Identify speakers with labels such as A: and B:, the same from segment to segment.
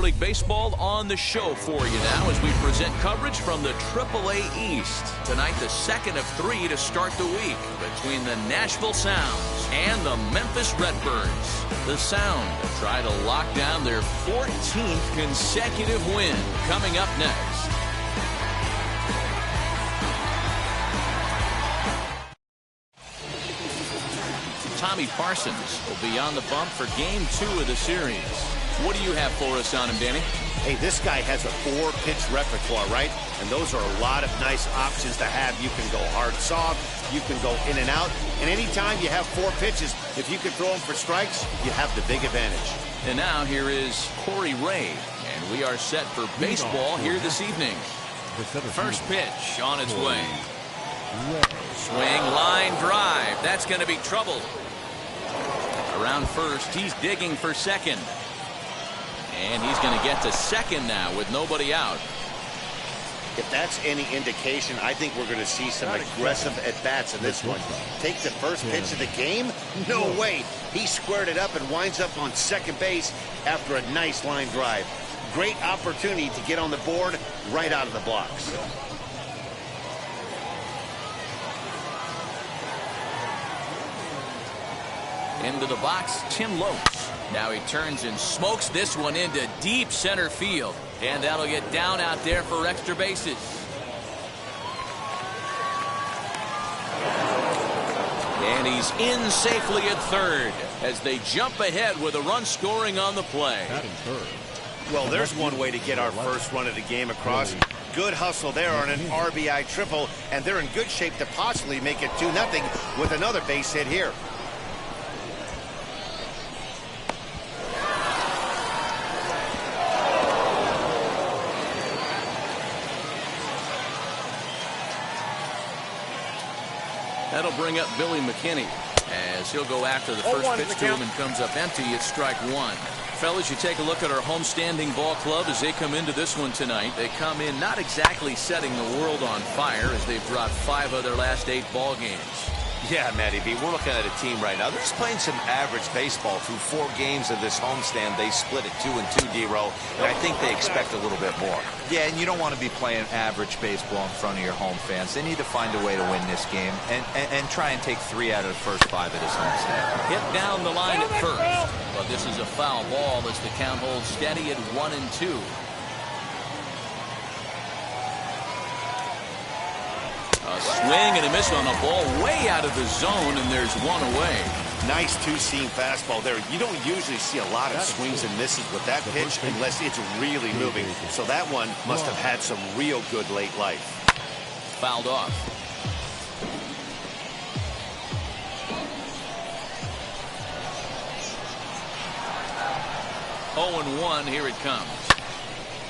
A: League Baseball on the show for you now as we present coverage from the AAA East. Tonight, the second of three to start the week between the Nashville Sounds and the Memphis Redbirds. The Sound try to lock down their 14th consecutive win. Coming up next. Tommy Parsons will be on the bump for Game 2 of the series. What do you have for us on him, Danny?
B: Hey, this guy has a 4-pitch repertoire, right? And those are a lot of nice options to have. You can go hard soft, you can go in and out. And anytime you have 4 pitches, if you can throw them for strikes, you have the big advantage.
A: And now here is Corey Ray. And we are set for baseball here this evening. First pitch on its way. Swing, line drive. That's going to be trouble. Around first, he's digging for second. And he's going to get to second now with nobody out.
B: If that's any indication, I think we're going to see some aggressive at-bats in this one. Take the first pitch of the game? No way. He squared it up and winds up on second base after a nice line drive. Great opportunity to get on the board right out of the blocks.
A: Into the box, Tim Lopes. Now he turns and smokes this one into deep center field. And that'll get down out there for extra bases. And he's in safely at third as they jump ahead with a run scoring on the play.
B: Well, there's one way to get our first run of the game across. Good hustle there on an RBI triple, and they're in good shape to possibly make it 2-0 with another base hit here.
A: That'll bring up Billy McKinney as he'll go after the first pitch to him and comes up empty. It's strike one. Fellas, you take a look at our homestanding ball club as they come into this one tonight. They come in not exactly setting the world on fire as they've dropped 5 of their last 8 ball games.
C: Yeah, Matty B, we're looking at a team right now. They're just playing some average baseball through 4 games of this homestand. They split it 2-2, D-Row, and I think they expect a little bit more.
D: Yeah, and you don't want to be playing average baseball in front of your home fans. They need to find a way to win this game and try and take 3 out of the first 5 of this homestand.
A: Hit down the line at first, but this is a foul ball as the count holds steady at 1-2. A swing and a miss on a ball way out of the zone, and there's one away.
B: Nice two-seam fastball there. You don't usually see a lot of swings and misses with that pitch unless it's really moving. So that one must have had some real good late life.
A: Fouled off. Oh, and 1, here it comes.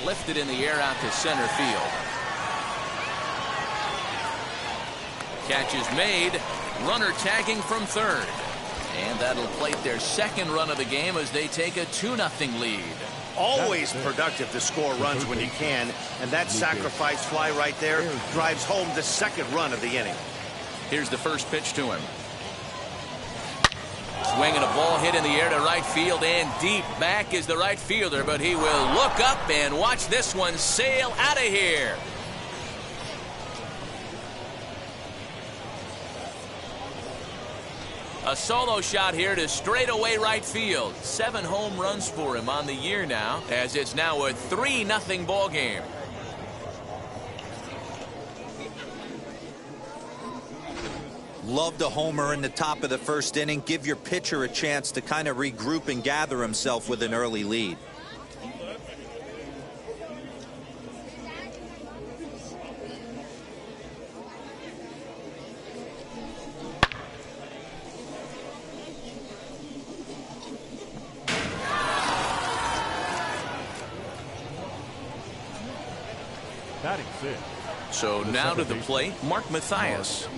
A: Lifted in the air out to center field. Catch is made. Runner tagging from third. And that'll plate their second run of the game as they take a 2-0 lead.
B: Always productive to score runs when you can, and that sacrifice fly right there drives home the second run of the inning.
A: Here's the first pitch to him. Swinging a ball hit in the air to right field, and deep back is the right fielder, but he will look up and watch this one sail out of here. A solo shot here to straightaway right field. 7 home runs for him on the year now, as it's now a 3-0 ball game.
D: Love the homer in the top of the first inning. Give your pitcher a chance to kind of regroup and gather himself with an early lead.
A: So now to the plate, Mark Mathias.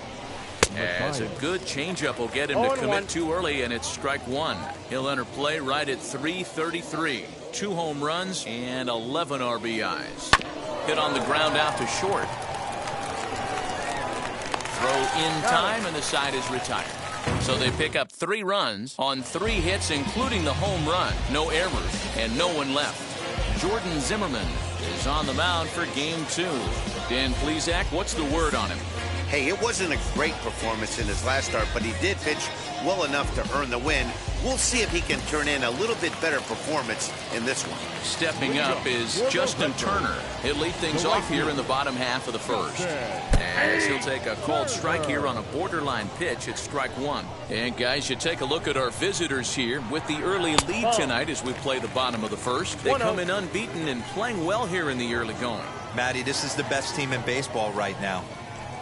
A: As a good changeup will get him to commit too early, and it's strike 1. He'll enter play right at 333. 2 home runs and 11 RBIs. Hit on the ground out to short. Throw in time, and the side is retired. So they pick up 3 runs on 3 hits, including the home run. No errors, and no one left. Jordan Zimmerman is on the mound for game 2. Dan Plesac, what's the word on him?
B: Hey, it wasn't a great performance in his last start, but he did pitch well enough to earn the win. We'll see if he can turn in a little bit better performance in this one.
A: Stepping up is Justin Turner. He'll lead things off here in the bottom half of the first. As he'll take a called strike here on a borderline pitch at strike 1. And guys, you take a look at our visitors here with the early lead tonight as we play the bottom of the first. They come in unbeaten and playing well here in the early going.
D: Matty, this is the best team in baseball right now.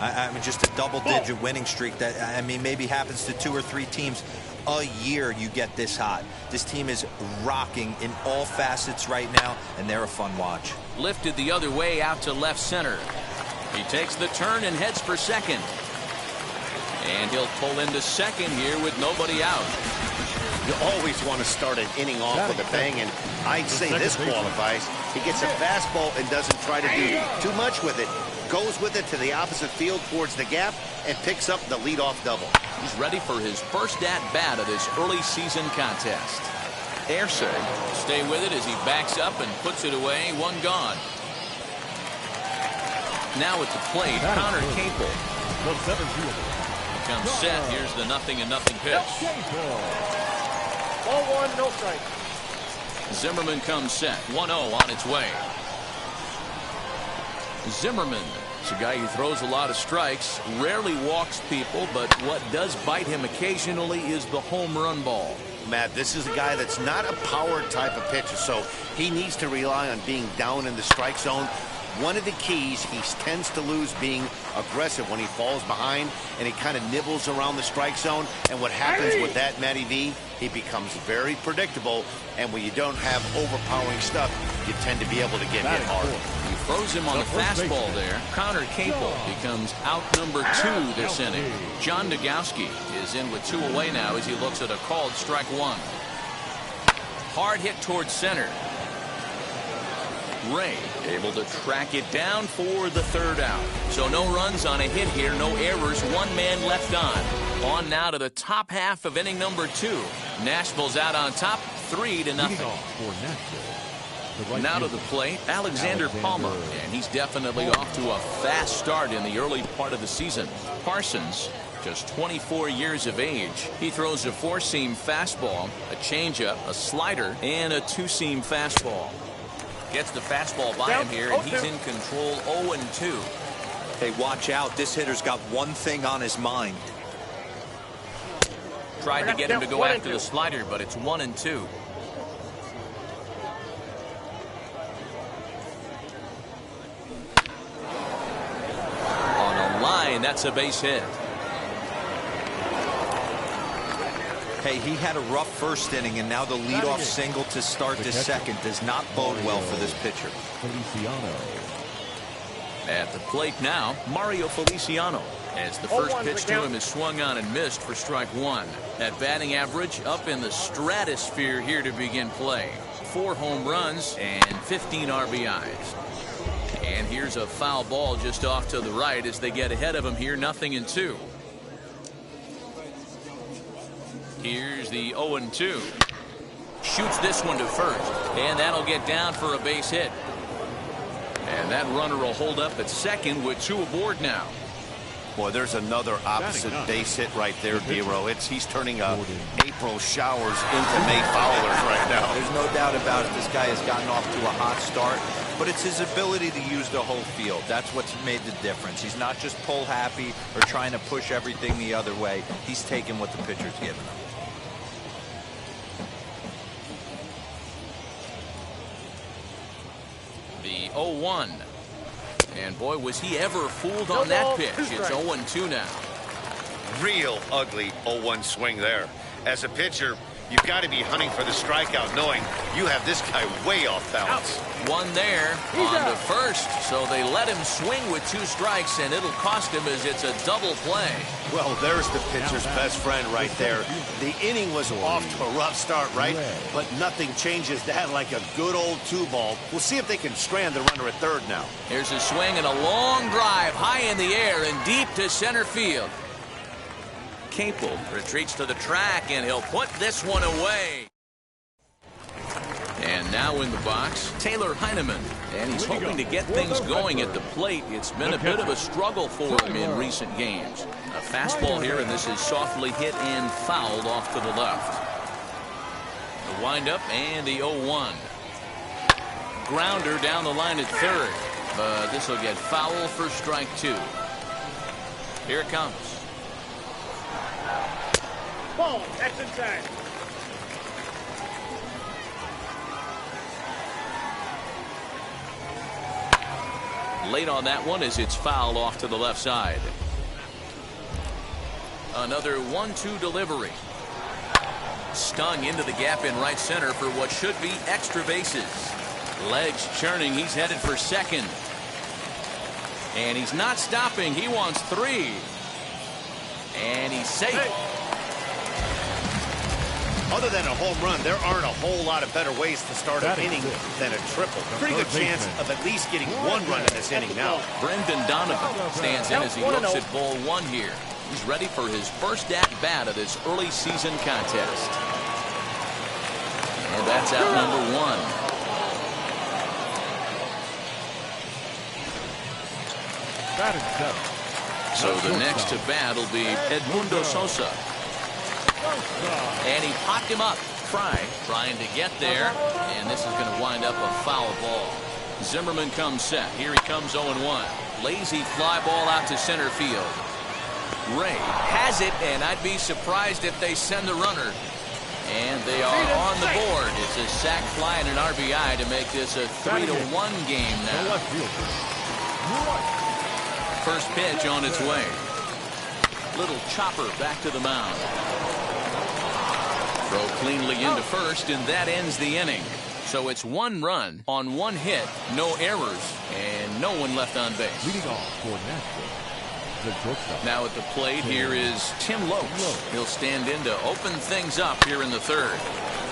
D: I mean, just a double-digit winning streak that, I mean, maybe happens to 2 or 3 teams a year. You get this hot. This team is rocking in all facets right now, and they're a fun watch.
A: Lifted the other way out to left center. He takes the turn and heads for second. And he'll pull into second here with nobody out.
B: You always want to start an inning off with a bang, and I'd say this qualifies. He gets a fastball and doesn't try to do too much with it. Goes with it to the opposite field towards the gap and picks up the leadoff double.
A: He's ready for his first at-bat of this early season contest. Airso, stay with it as he backs up and puts it away. One gone. Now at the plate, Connor Capel. Comes set. Here's the 0-0 pitch.
E: 1-1, no strike.
A: Zimmerman comes set. 1-0 on its way. Zimmerman is a guy who throws a lot of strikes, rarely walks people, but what does bite him occasionally is the home run ball.
B: Matt, this is a guy that's not a power type of pitcher, so he needs to rely on being down in the strike zone. One of the keys, he tends to lose being aggressive when he falls behind, and he kind of nibbles around the strike zone. And what happens with that, Matty V, he becomes very predictable, and when you don't have overpowering stuff, you tend to be able to get hit hard.
A: He throws him on the fastball there. Connor Capel becomes out number 2 this inning. John Nagowski is in with 2 away now as he looks at a called strike 1. Hard hit towards center. Ray able to track it down for the 3rd out. So no runs on a hit here, no errors, 1 man left on. On now to the top half of inning number 2. Nashville's out on top, 3-0. Now to the plate, Alexander Palmer, and he's definitely off to a fast start in the early part of the season. Parsons, just 24 years of age. He throws a 4-seam fastball, a changeup, a slider, and a 2-seam fastball. Gets the fastball by him here, and he's in control 0-2.
D: Hey, watch out. This hitter's got one thing on his mind.
A: Tried to get him to go after the slider, but it's 1-2. On a line, that's a base hit.
D: Hey, he had a rough first inning, and now the leadoff single to start the second does not bode well for this pitcher.
A: At the plate now, Mario Feliciano, as the first pitch to him is swung on and missed for strike 1. That batting average up in the stratosphere here to begin play. 4 home runs and 15 RBIs. And here's a foul ball just off to the right as they get ahead of him here, 0-2. Here's the 0-2. Shoots this one to first, and that'll get down for a base hit. And that runner will hold up at second with 2 aboard now.
B: Boy, there's another opposite base hit right there, Dero. He's turning April showers into May foulers right now.
D: There's no doubt about it. This guy has gotten off to a hot start, but it's his ability to use the whole field. That's what's made the difference. He's not just pull happy or trying to push everything the other way. He's taking what the pitcher's giving him.
A: The 0-1. And boy, was he ever fooled on that pitch. It's 0-2 now.
B: Real ugly 0-1 swing there. As a pitcher, you've got to be hunting for the strikeout, knowing you have this guy way off balance.
A: One there on to first, so they let him swing with 2 strikes, and it'll cost him as it's a double play.
B: Well, there's the pitcher's best friend right there. The inning was off to a rough start, right? But nothing changes that like a good old 2-ball. We'll see if they can strand the runner at third now.
A: Here's a swing and a long drive high in the air and deep to center field. Capel retreats to the track, and he'll put this one away. And Now in the box, Taylor Heineman. And he's hoping to get things going at the plate. It's been a bit of a struggle for him in recent games. A fastball here, and this is softly hit and fouled off to the left. The windup and the 0-1. Grounder down the line at third. But this will get foul for strike 2. Here it comes.
E: Ball, that's inside.
A: Late on that one as it's fouled off to the left side. Another 1-2 delivery. Stung into the gap in right center for what should be extra bases. Legs churning. He's headed for second. And he's not stopping. He wants 3. And he's safe.
B: Other than a home run, there aren't a whole lot of better ways to start an inning than a triple. Pretty good chance of at least getting 1 run in this inning now.
A: Brendan Donovan stands in as he looks at ball 1 here. He's ready for his first at-bat of this early season contest. And that's out number 1. So the next to bat will be Edmundo Sosa. And he popped him up. Fry trying to get there. And this is going to wind up a foul ball. Zimmerman comes set. Here he comes 0-1. Lazy fly ball out to center field. Ray has it, and I'd be surprised if they send the runner. And they are on the board. It's a sac fly and an RBI to make this a 3-1 game now. First pitch on its way. Little chopper back to the mound. Throw cleanly into first, and that ends the inning. So it's 1 run on 1 hit, no errors, and no one left on base.
F: Leading off for Nashville, the shortstop.
A: Now at the plate, here is Tim Lopes. He'll stand in to open things up here in the third.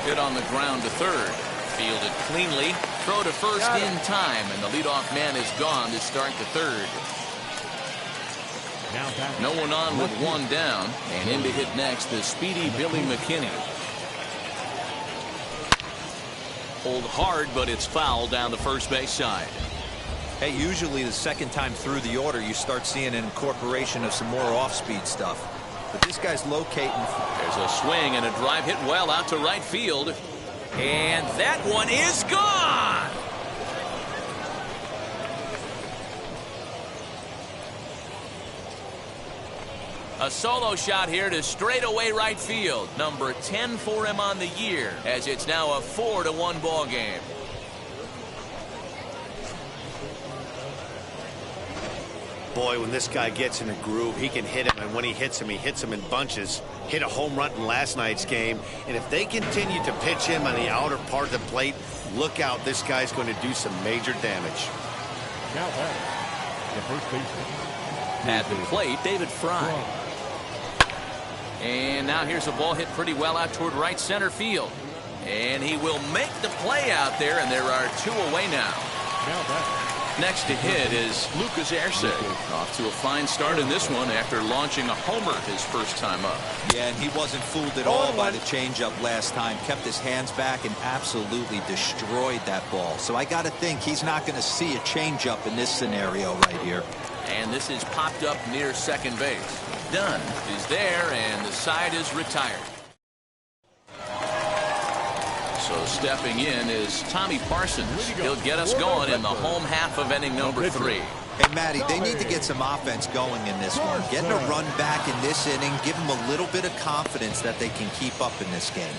A: Hit on the ground to third. Fielded cleanly. Throw to first in time, and the leadoff man is gone to start the third. No one on with 1 down, and in to hit next the speedy Billy McKinney. Hold hard, but it's foul down the first base side.
D: Hey, usually the second time through the order, you start seeing an incorporation of some more off-speed stuff. But this guy's locating.
A: There's a swing and a drive hit well out to right field. And that one is gone. A solo shot here to straightaway right field. Number 10 for him on the year, as it's now a 4-1 ball game.
B: Boy, when this guy gets in a groove, he can hit him, and when he hits him in bunches. Hit a home run in last night's game, and if they continue to pitch him on the outer part of the plate, look out, this guy's going to do some major damage.
F: Now the first baseman.
A: At the plate, David Fry. And now here's a ball hit pretty well out toward right center field. And he will make the play out there, and there are 2 away now. Next to hit is Lucas Arce. Off to a fine start in this one after launching a homer his first time up.
D: Yeah, and he wasn't fooled at all by the changeup last time. Kept his hands back and absolutely destroyed that ball. So I got to think he's not going to see a changeup in this scenario right here.
A: And this is popped up near second base. Dunn is there, and the side is retired. So stepping in is Tommy Parsons. He'll get us going in the home half of inning number 3.
D: Hey, Matty, they need to get some offense going in this one. Getting a run back in this inning, give them a little bit of confidence that they can keep up in this game.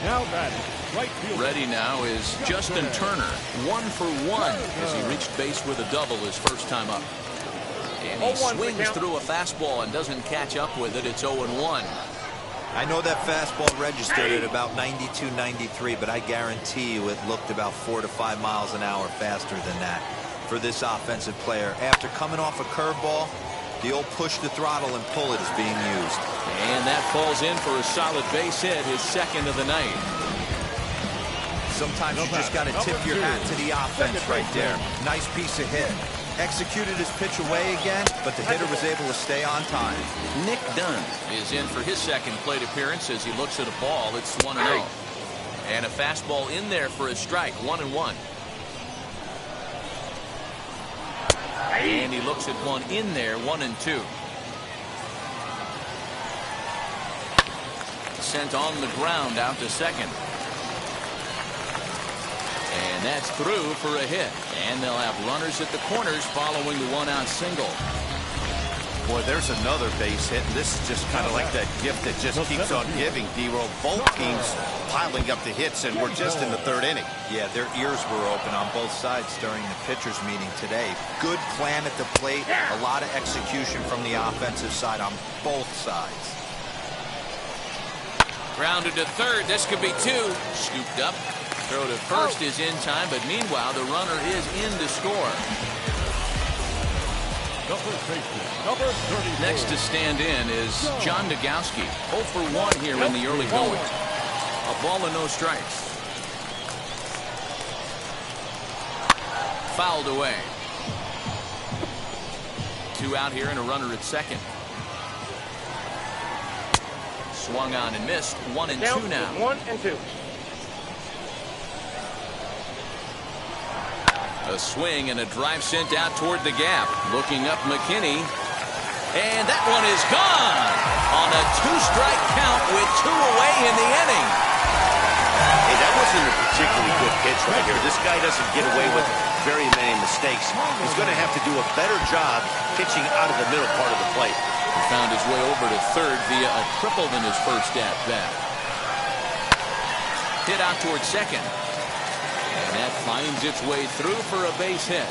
F: Now batting, right field.
A: Ready now is Justin Turner. 1 for 1 as he reached base with a double his first time up. And he swings through a fastball and doesn't catch up with it. It's 0-1.
D: I know that fastball registered at about 92, 93, but I guarantee you it looked about 4 to 5 miles an hour faster than that for this offensive player. After coming off a curveball, the old push the throttle and pull it is being used.
A: And that falls in for a solid base hit, his second of the night.
D: Sometimes you just got to tip your hat to the offense right there. Nice piece of hit. Executed his pitch away again, but the hitter was able to stay on time.
A: Nick Dunn is in for his second plate appearance as he looks at a ball. It's 1-0. And a fastball in there for a strike. 1-1. And he looks at one in there. 1-2. Sent on the ground out to second. And that's through for a hit. And they'll have runners at the corners following the one-out single.
C: Boy, there's another base hit, and this is just kind of like that gift that just keeps on giving, D-Roll. Both teams piling up the hits, and we're just in the third inning.
D: Yeah, their ears were open on both sides during the pitchers' meeting today. Good plan at the plate, a lot of execution from the offensive side on both sides.
A: Grounded to third. This could be two. Scooped up. Throw to first is in time, but meanwhile, the runner is in to score.
F: Number 34.
A: Next to stand in is John Nagowski. 0 for 1 here in the early going. A ball and no strikes. Fouled away. 2 out here and a runner at second. Swung on and missed. 1-2 now.
E: 1-2.
A: A swing and a drive sent out toward the gap. Looking up McKinney. And that one is gone on a 2-strike count with 2 away in the inning.
B: Hey, that wasn't a particularly good pitch right here. This guy doesn't get away with very many mistakes. He's going to have to do a better job pitching out of the middle part of the plate.
A: He found his way over to third via a triple in his first at-bat. Hit out toward second. And that finds its way through for a base hit.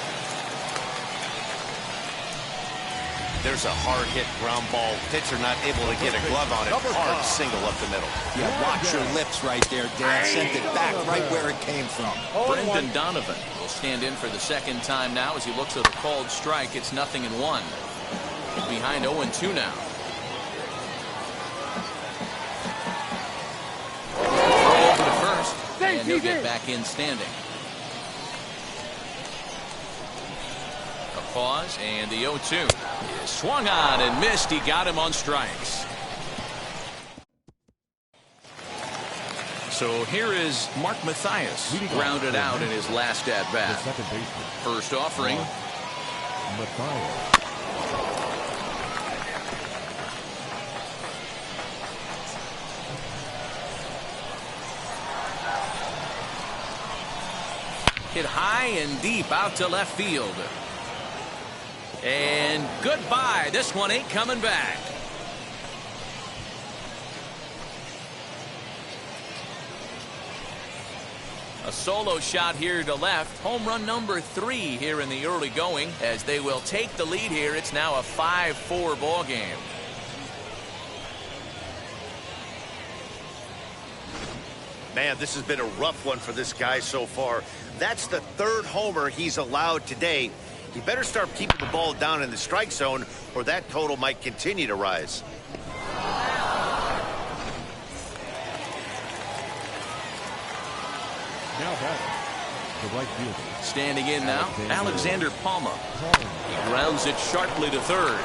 C: There's a hard hit ground ball. Pitcher not able to get a glove on it. Hard single up the middle.
D: Yeah, watch your lips right there, Dan. Sent it back right where it came from.
A: Brendan Donovan will stand in for the second time now as he looks at a called strike. It's 0-1. Behind 0-2 now. Throw over to first, and he'll get back in standing. A pause, and the 0-2 is swung on and missed. He got him on strikes. So here is Mark Mathias, grounded out in his last at-bat. First offering.
F: Mathias.
A: Hit high and deep out to left field. And goodbye. This one ain't coming back. A solo shot here to left. Home run number 3 here in the early going. As they will take the lead here. It's now a 5-4 ball game.
B: Man, this has been a rough one for this guy so far. That's the 3rd homer he's allowed today. He better start keeping the ball down in the strike zone, or that total might continue to rise.
F: Now batting, the right fielder.
A: Standing in now, Alexander Palma. He grounds it sharply to third.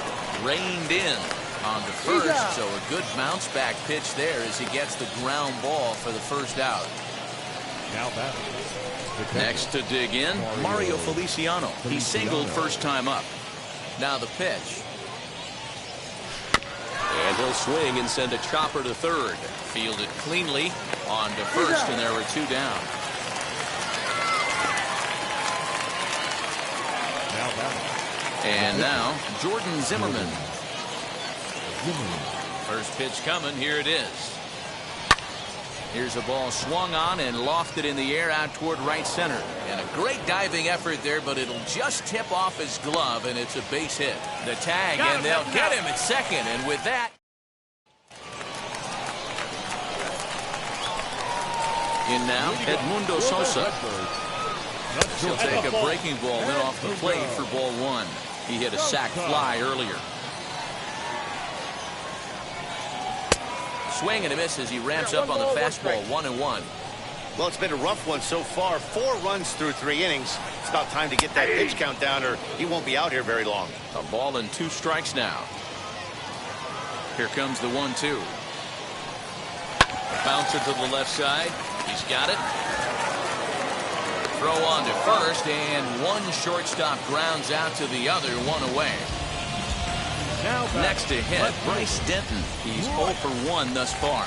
A: Reined in on to first, so a good bounce back pitch there as he gets the ground ball for the first out.
F: Now batting.
A: Next to dig in, Mario Feliciano. He singled first time up. Now the pitch. And he'll swing and send a chopper to third. Fielded cleanly on to first, and there were 2 down. And now Jordan Zimmerman. First pitch coming. Here it is. Here's a ball swung on and lofted in the air out toward right center. And a great diving effort there, but it'll just tip off his glove, and it's a base hit. The tag, and they'll get him at second. And with that, in now, Edmundo Sosa. He'll take a breaking ball in off the plate for ball 1. He hit a sac fly earlier. Swing and a miss as he ramps up on the fastball. 1-1.
B: Well, it's been a rough one so far. 4 runs through 3 innings. It's about time to get that pitch count down, or he won't be out here very long.
A: A ball and 2 strikes now. Here comes the 1-2. Bouncer to the left side. He's got it. Throw on to first, and one shortstop grounds out to the other, one away. Next to hit, Bryce Denton. He's 0 for 1 thus far.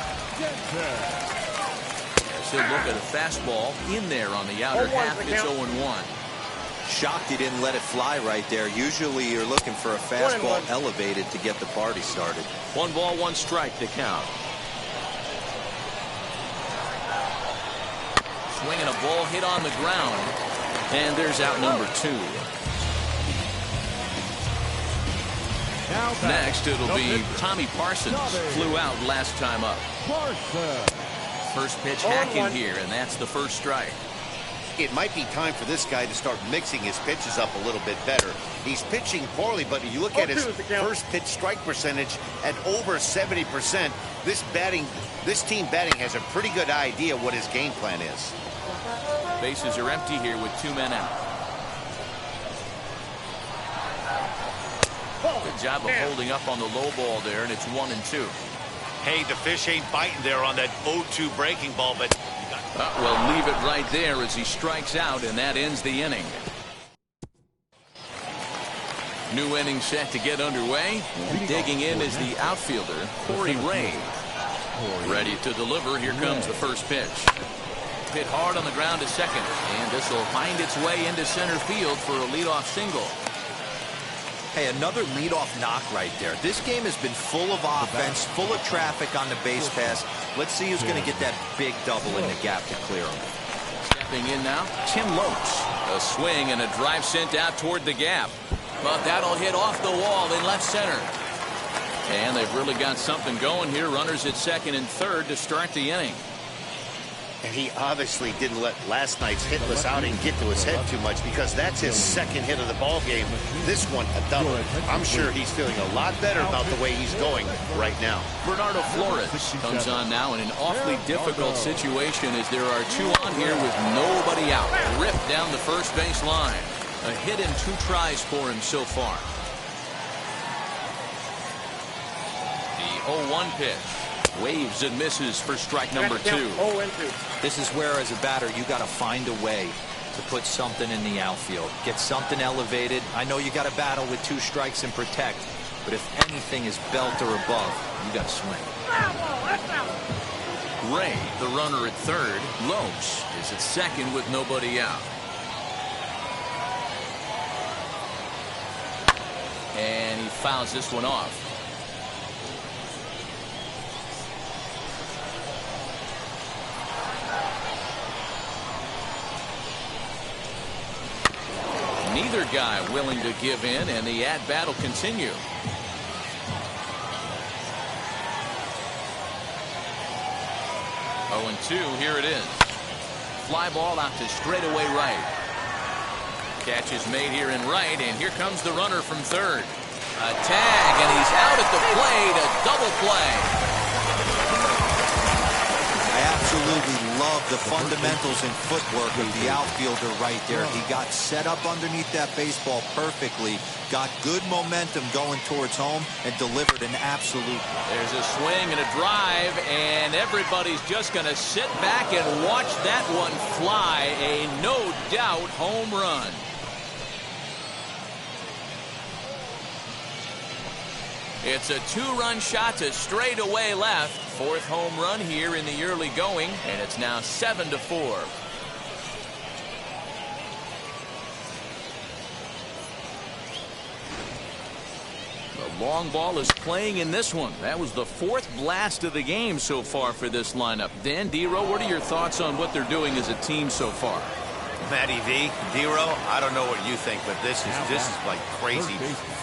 A: As he'll look at a fastball in there on the outer half. It's 0-1.
D: Shocked he didn't let it fly right there. Usually you're looking for a fastball elevated to get the party started.
A: 1 ball, 1 strike to count. Swinging a ball hit on the ground, and there's out number 2. Next, it'll be Tommy Parsons. Flew out last time up. First pitch hacking here, and that's the first strike.
B: It might be time for this guy to start mixing his pitches up a little bit better. He's pitching poorly, but you look at his first pitch strike percentage at over 70%. This team batting has a pretty good idea what his game plan is.
A: Bases are empty here with 2 men out. Good job of holding up on the low ball there, and it's 1-2.
C: Hey, the fish ain't biting there on that 0-2 breaking ball, but
A: well, leave it right there as he strikes out, and that ends the inning. New inning set to get underway. And digging in is the outfielder, Corey Ray. Ready to deliver. Here comes the first pitch. Hit hard on the ground to second, and this will find its way into center field for a leadoff single.
D: Hey, another leadoff knock right there. This game has been full of offense, full of traffic on the base pass. Let's see who's going to get that big double in the gap to clear him.
A: Stepping in now, Tim Lopes. A swing and a drive sent out toward the gap. But that'll hit off the wall in left center. And they've really got something going here. Runners at second and third to start the inning.
B: And he obviously didn't let last night's hitless outing get to his head too much, because that's his second hit of the ball game. This one, a double. I'm sure he's feeling a lot better about the way he's going right now.
A: Bernardo Flores comes on now in an awfully difficult situation as there are 2 on here with nobody out. Ripped down the first base line. A hit in 2 tries for him so far. The 0-1 pitch. Waves and misses for strike number 2.
D: This is where, as a batter, you got to find a way to put something in the outfield. Get something elevated. I know you got to battle with 2 strikes and protect, but if anything is belt or above, you got to swing.
A: Ray, the runner at third. Lopes is at second with nobody out. And he fouls this one off. Neither guy willing to give in, and the at-bat will continue. Oh, and 2, here it is. Fly ball out to straightaway right. Catch is made here in right, and here comes the runner from third. A tag, and he's out at the plate, a double play.
D: I absolutely love the fundamentals and footwork of the outfielder right there. He got set up underneath that baseball perfectly, got good momentum going towards home, and delivered an absolute.
A: There's a swing and a drive, and everybody's just going to sit back and watch that one fly. A no-doubt home run. It's a 2-run shot to straightaway left. 4th home run here in the early going, and it's now 7-4. The long ball is playing in this one. That was the 4th blast of the game so far for this lineup. Dan, D-Row, what are your thoughts on what they're doing as a team so far?
C: Matty V, D-Row, I don't know what you think, but this is like crazy.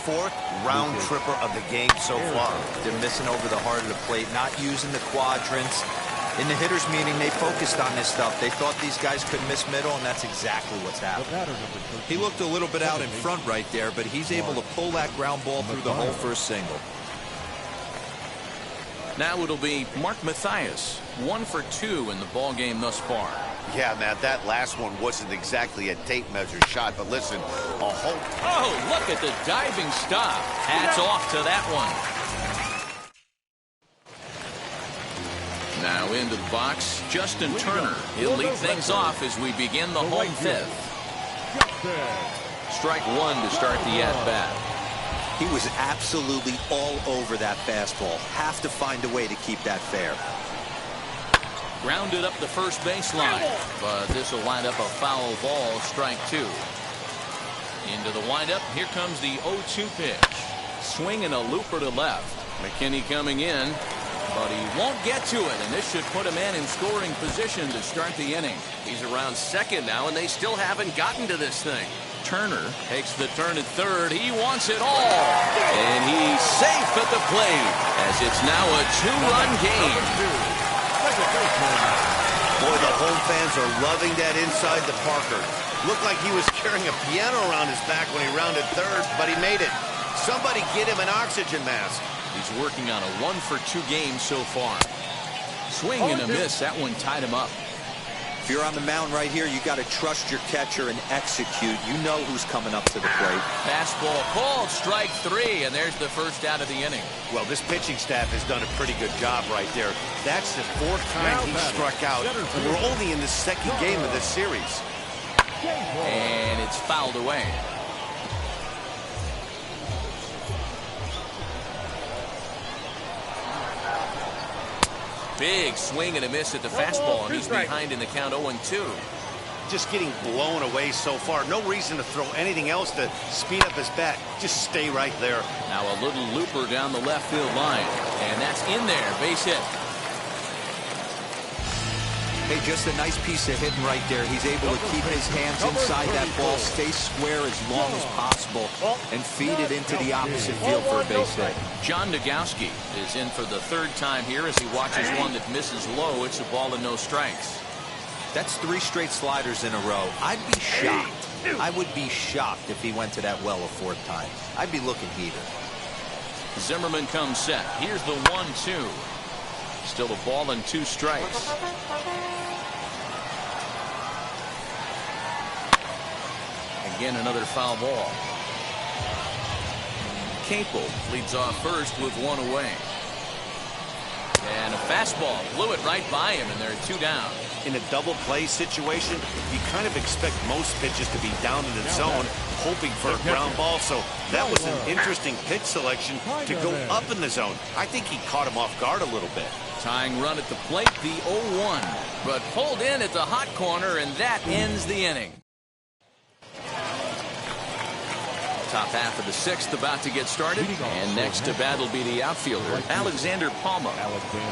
C: 4th round tripper of the game so far.
D: They're missing over the heart of the plate, not using the quadrants. In the hitters meeting, they focused on this stuff. They thought these guys could miss middle, and that's exactly what's happening. He looked a little bit out in front right there, but he's able to pull that ground ball through the hole for a single.
A: Now it'll be Mark Mathias, 1 for 2 in the ball game thus far.
B: Yeah, man, that last one wasn't exactly a tape measure shot, but listen,
A: Oh, look at the diving stop. Hats off to that one. Now into the box, Justin Turner. He'll lead things off as we begin the home fifth. Strike one to start the at-bat.
D: He was absolutely all over that fastball. Have to find a way to keep that fair.
A: Grounded up the first baseline, but this will wind up a foul ball, strike two. Into the windup, here comes the 0-2 pitch. Swing and a looper to left. McKinney coming in, but he won't get to it, and this should put a man in scoring position to start the inning.
G: He's around second now, and they still haven't gotten to this thing.
A: Turner takes the turn at third. He wants it all, and he's safe at the plate as it's now a two-run game.
B: Boy, the home fans are loving that inside the Parker. Looked like he was carrying a piano around his back when he rounded third, but he made it. Somebody get him an oxygen mask.
A: He's working on a 1-for-2 game so far. Swing and a miss. That one tied him up.
D: If you're on the mound right here, you got to trust your catcher and execute. You know who's coming up to the plate.
A: Fastball called, strike three, and there's the first out of the inning.
B: Well, this pitching staff has done a pretty good job right there. That's the fourth time he struck out. We're only in the second game of this series.
A: And it's fouled away. Big swing and a miss at the fastball, and he's behind in the count 0-2.
B: Just getting blown away so far. No reason to throw anything else to speed up his bat. Just stay right there.
A: Now a little looper down the left field line, and that's in there. Base hit.
D: Hey, just a nice piece of hitting right there. He's able to keep his hands inside that ball, stay square as long as possible, and feed it into the opposite field for a base hit.
A: John Nogowski is in for the third time here as he watches one that misses low. It's a ball and no strikes.
D: That's 3 straight sliders in a row. I'd be shocked. I would be shocked if he went to that well a 4th time. I'd be looking heated.
A: Zimmerman comes set. Here's the 1-2. Still a ball and 2 strikes. Again, another foul ball. Capel leads off first with 1 away. And a fastball blew it right by him, and there are 2 down.
B: In a double play situation, you kind of expect most pitches to be down in the zone, hoping for a ground ball. So that was an interesting pitch selection to go up in the zone. I think he caught him off guard a little bit.
A: Tying run at the plate, the 0-1, but pulled in at the hot corner, and that ends the inning. Top half of the 6th about to get started, and next to bat will be the outfielder, Alexander Palma.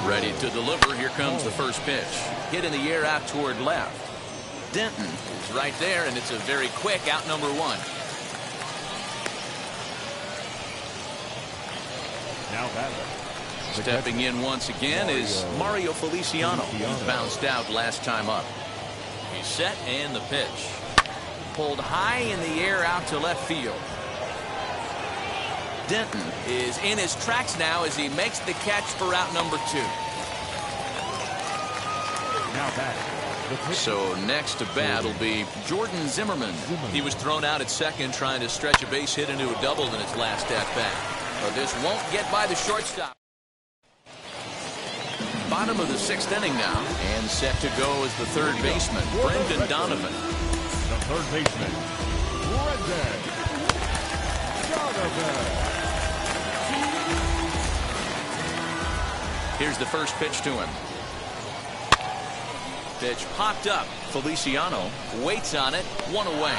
A: Ready to deliver. Here comes the first pitch. Hit in the air out toward left. Denton is right there, and it's a very quick out number 1.
F: Now batter.
A: Stepping in once again is Mario Feliciano. He bounced out last time up. He's set, and the pitch. Pulled high in the air out to left field. Denton is in his tracks now as he makes the catch for out number 2.
F: Now batting.
A: So next to bat will be Jordan Zimmerman. He was thrown out at second trying to stretch a base hit into a double in his last at bat. But this won't get by the shortstop. Bottom of the 6th inning now, and set to go is the third baseman, Brendan Donovan.
F: The third baseman, Brendan Donovan.
A: Here's the first pitch to him. Pitch popped up. Feliciano waits on it. 1 away.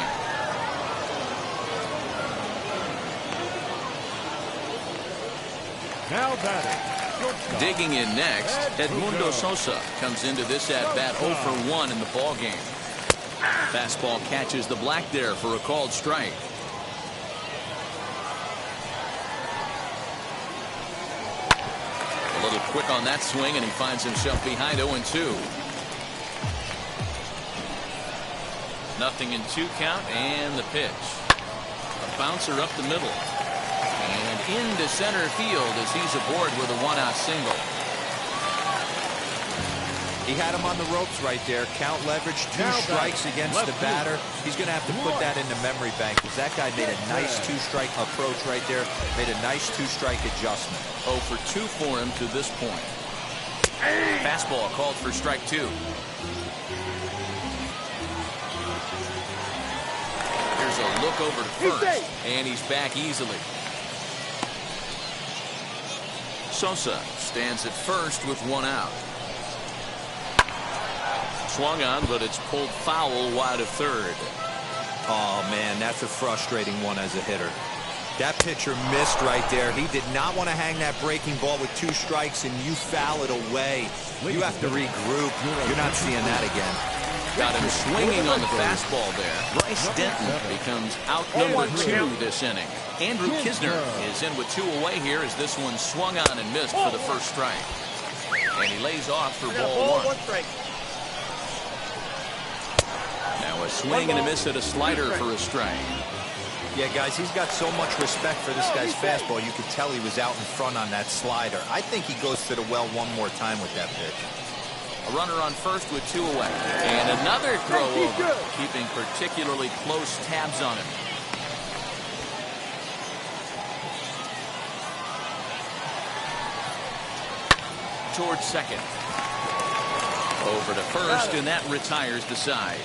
F: Now batting.
A: Digging in next, Edmundo Sosa comes into this at-bat 0 for 1 in the ballgame. Fastball catches the black there for a called strike. A little quick on that swing, and he finds himself behind 0-2. Nothing in 2 count, and the pitch. A bouncer up the middle. And into center field as he's aboard with a 1-out single.
D: He had him on the ropes right there. Count leverage, 2 strikes against the batter. He's going to have to put that in the memory bank because that guy made a nice 2-strike approach right there. Made a nice 2-strike adjustment.
A: 0 for 2 for him to this point. Fastball called for strike 2. Here's a look over to first, and he's back easily. Sosa stands at first with 1 out. Swung on, but it's pulled foul wide of third.
D: Oh, man, that's a frustrating one as a hitter. That pitcher missed right there. He did not want to hang that breaking ball with 2 strikes, and you foul it away. You have to regroup. You're not seeing that again.
A: Got him swinging on the fastball there. Bryce Denton becomes out number 2 this inning. Andrew Kisner is in with 2 away here as this one swung on and missed for the first strike. And he lays off for ball 1. Now a swing and a miss at a slider for a strike.
D: Yeah, guys, he's got so much respect for this guy's fastball. You could tell he was out in front on that slider. I think he goes to the well one more time with that pitch.
A: A runner on first with 2 away. And another throw over, keeping particularly close tabs on him. Towards second. Over to first, and that retires the side.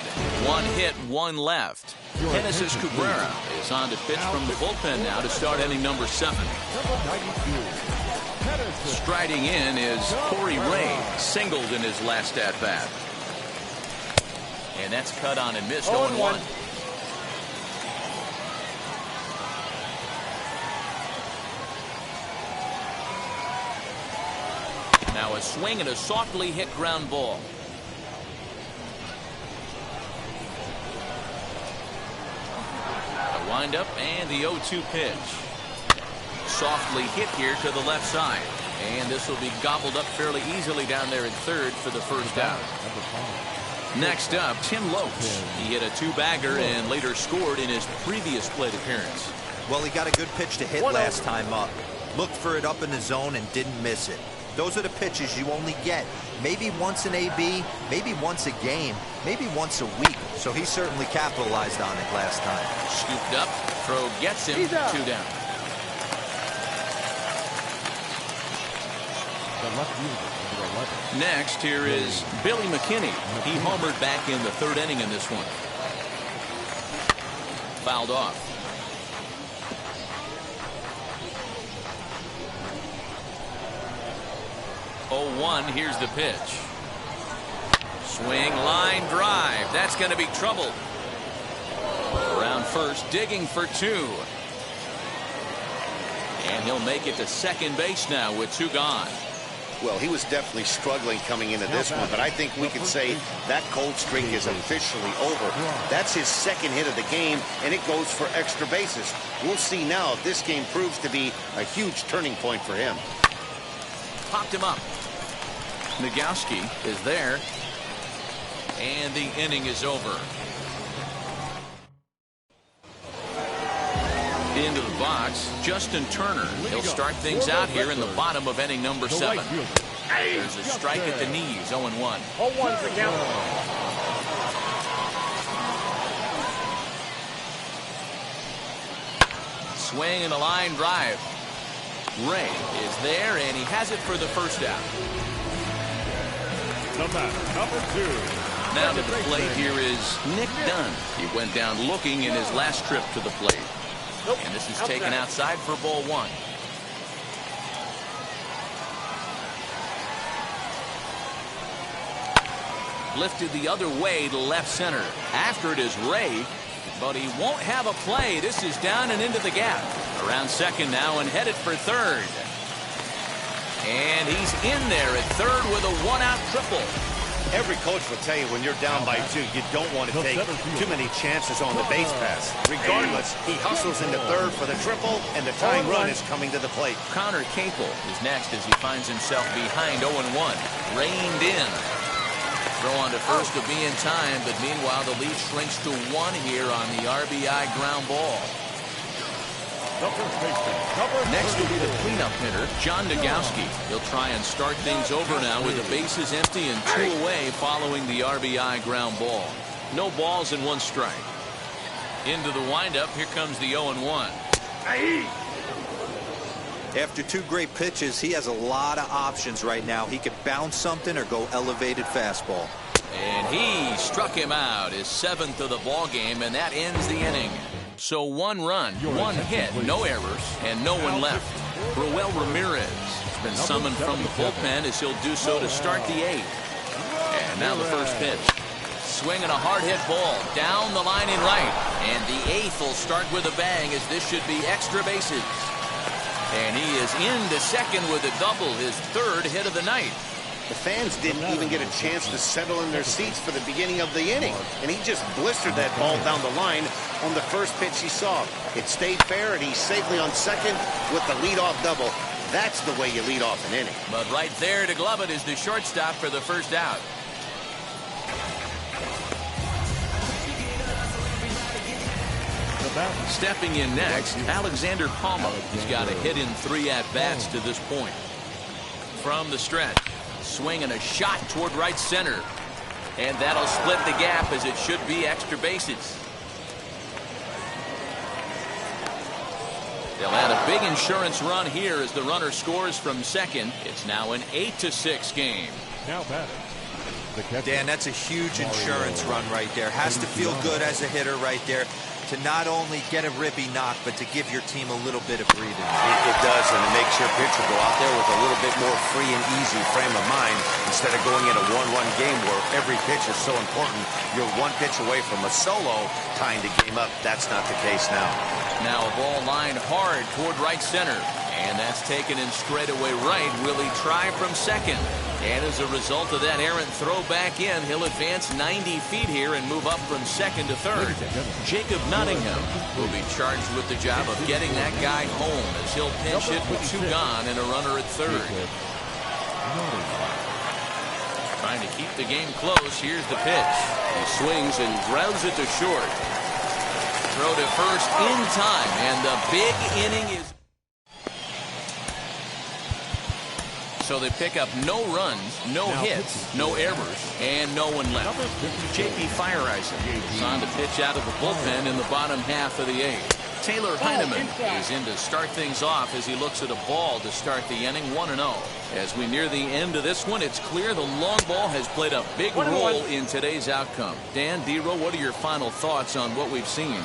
A: 1 hit, 1 left. Genesis Cabrera is on to pitch from the bullpen now to start inning number 7. Striding in is Corey Ray, singled in his last at-bat. And that's cut on and missed, 0-1. Now a swing and a softly hit ground ball. A windup and the 0-2 pitch. Softly hit here to the left side. And this will be gobbled up fairly easily down there at third for the first out. Next up, Tim Lopes. He hit a 2-bagger and later scored in his previous plate appearance.
D: Well, he got a good pitch to hit last time up. Looked for it up in the zone and didn't miss it. Those are the pitches you only get maybe once in AB, maybe once a game, maybe once a week. So he certainly capitalized on it last time.
A: Scooped up, throw gets him, 2 down. Next, here is Billy McKinney. He homered back in the 3rd inning in this one. Fouled off. Oh, 1, here's the pitch. Swing, line, drive. That's going to be trouble. Around first, digging for 2. And he'll make it to second base now with 2 gone.
B: Well, he was definitely struggling coming into this one, but I think we can say that cold streak is officially over. That's his 2nd hit of the game, and it goes for extra bases. We'll see now if this game proves to be a huge turning point for him.
A: Popped him up. Nagowski is there, and the inning is over. Into the box, Justin Turner. He'll start things out here in the bottom of inning number 7. There's a strike at the knees, 0-1.
E: 0-1's the count.
A: Swing and a line drive. Ray is there, and he has it for the first out.
F: Number 2.
A: Now to the plate here is Nick Dunn. He went down looking in his last trip to the plate. And this is taken outside for ball 1. Lifted the other way to left center. After it is Ray, but he won't have a play. This is down and into the gap. Around second now and headed for third. And he's in there at third with a 1-out triple.
B: Every coach will tell you when you're down by 2, you don't want to take too many chances on the base pass. Regardless, he hustles into third for the triple, and the tying run is coming to the plate.
A: Connor Capel is next as he finds himself behind 0-1. Reined in. Throw on to first to be in time, but meanwhile the lead shrinks to 1 here on the RBI ground ball. Next will be the cleanup hitter, John Nagowski. He'll try and start things over now with the bases empty and 2 away following the RBI ground ball. No balls and 1 strike. Into the windup, here comes the 0-1.
D: After 2 great pitches, he has a lot of options right now. He could bounce something or go elevated fastball.
A: And he struck him out, his 7th of the ball game, and that ends the inning. So 1 run, 1 hit, no errors, and no one left. Roel Ramirez has been summoned from the bullpen as he'll do so to start the 8th. And now the first pitch. Swinging a hard hit ball down the line in right. And the 8th will start with a bang, as this should be extra bases. And he is into second with a double, his 3rd hit of the night.
B: The fans didn't even get a chance to settle in their seats for the beginning of the inning, and he just blistered that ball down the line on the first pitch he saw. It stayed fair, and he's safely on second with the leadoff double. That's the way you lead off an inning.
A: But right there to glove it is the shortstop for the first out. Stepping in next, Alexander Palmer. He's got a hit in 3 at-bats to this point. From the stretch, swinging a shot toward right center. And that'll split the gap, as it should be extra bases. They'll add a big insurance run here as the runner scores from second. It's now an 8-6 game.
F: Now batting.
D: Dan, that's a huge insurance run right there. Has to feel good as a hitter right there to not only get a ribby knock, but to give your team a little bit of breathing.
C: It does, and it makes your pitcher go out there with a little bit more free and easy frame of mind instead of going in a 1-1 game where every pitch is so important. You're 1 pitch away from a solo tying the game up. That's not the case now.
A: Now a ball lined hard toward right center. And that's taken in straightaway right. Will he try from second? And as a result of that errant throw back in, he'll advance 90 feet here and move up from second to third. Jacob Nottingham will be charged with the job of getting that guy home, as he'll pinch hit with 2 gone and a runner at third. Trying to keep the game close. Here's the pitch. He swings and grounds it to short. Throw to first in time, and the big inning is... So they pick up no runs, no hits, no errors, and no one left. J.P. Fireisen is on to pitch out of the bullpen in the bottom half of the 8th. Taylor Heineman is in to start things off as he looks at a ball to start the inning, 1-0. As we near the end of this one, it's clear the long ball has played a big role in today's outcome. Dan, Dero, what are your final thoughts on what we've seen?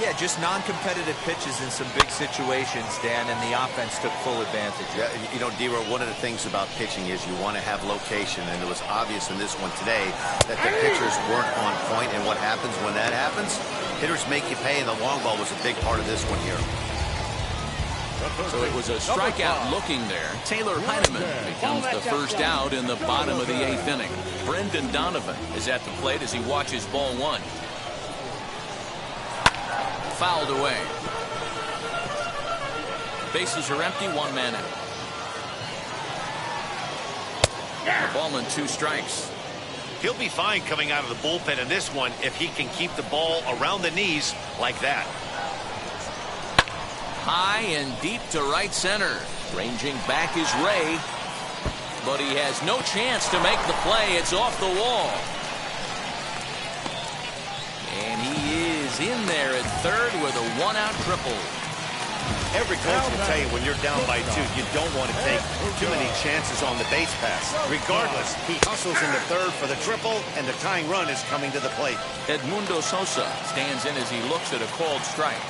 D: Yeah, just non-competitive pitches in some big situations, Dan, and the offense took full advantage.
C: Yeah, you know, Dero, one of the things about pitching is you want to have location, and it was obvious in this one today that the pitchers weren't on point, and what happens when that happens? Hitters make you pay, and the long ball was a big part of this one here.
A: So it was a strikeout looking there. Taylor Heineman becomes the first out in the bottom of the 8th inning. Brendan Donovan is at the plate as he watches ball 1. Fouled away. Bases are empty, 1 man out. The ball and 2 strikes.
C: He'll be fine coming out of the bullpen in this one if he can keep the ball around the knees like that.
A: High and deep to right center. Ranging back is Ray. But he has no chance to make the play. It's off the wall. And he is in there at third with a 1-out triple.
B: Every coach will tell you when you're down by 2, you don't want to take too many chances on the base pass. Regardless, he hustles into third for the triple, and the tying run is coming to the plate.
A: Edmundo Sosa stands in as he looks at a called strike.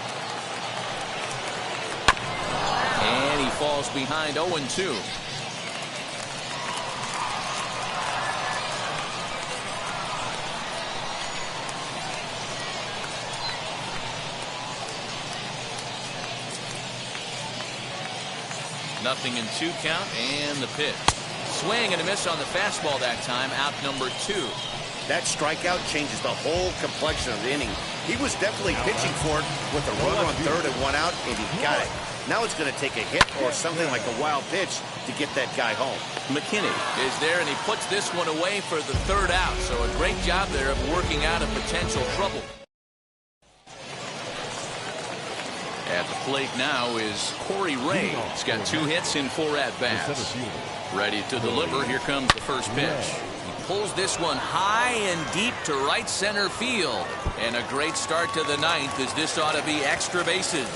A: And he falls behind 0-2. Nothing in 2 count, and the pitch. Swing and a miss on the fastball that time, out number 2.
B: That strikeout changes the whole complexion of the inning. He was definitely pitching for it with a runner on third and 1 out, and he got it. Now it's going to take a hit or something like a wild pitch to get that guy home.
A: McKinney is there, and he puts this one away for the 3rd out. So a great job there of working out a potential trouble. At the plate now is Corey Ray. He's got 2 hits in 4 at-bats. Ready to deliver. Here comes the first pitch. He pulls this one high and deep to right center field. And a great start to the 9th, as this ought to be extra bases.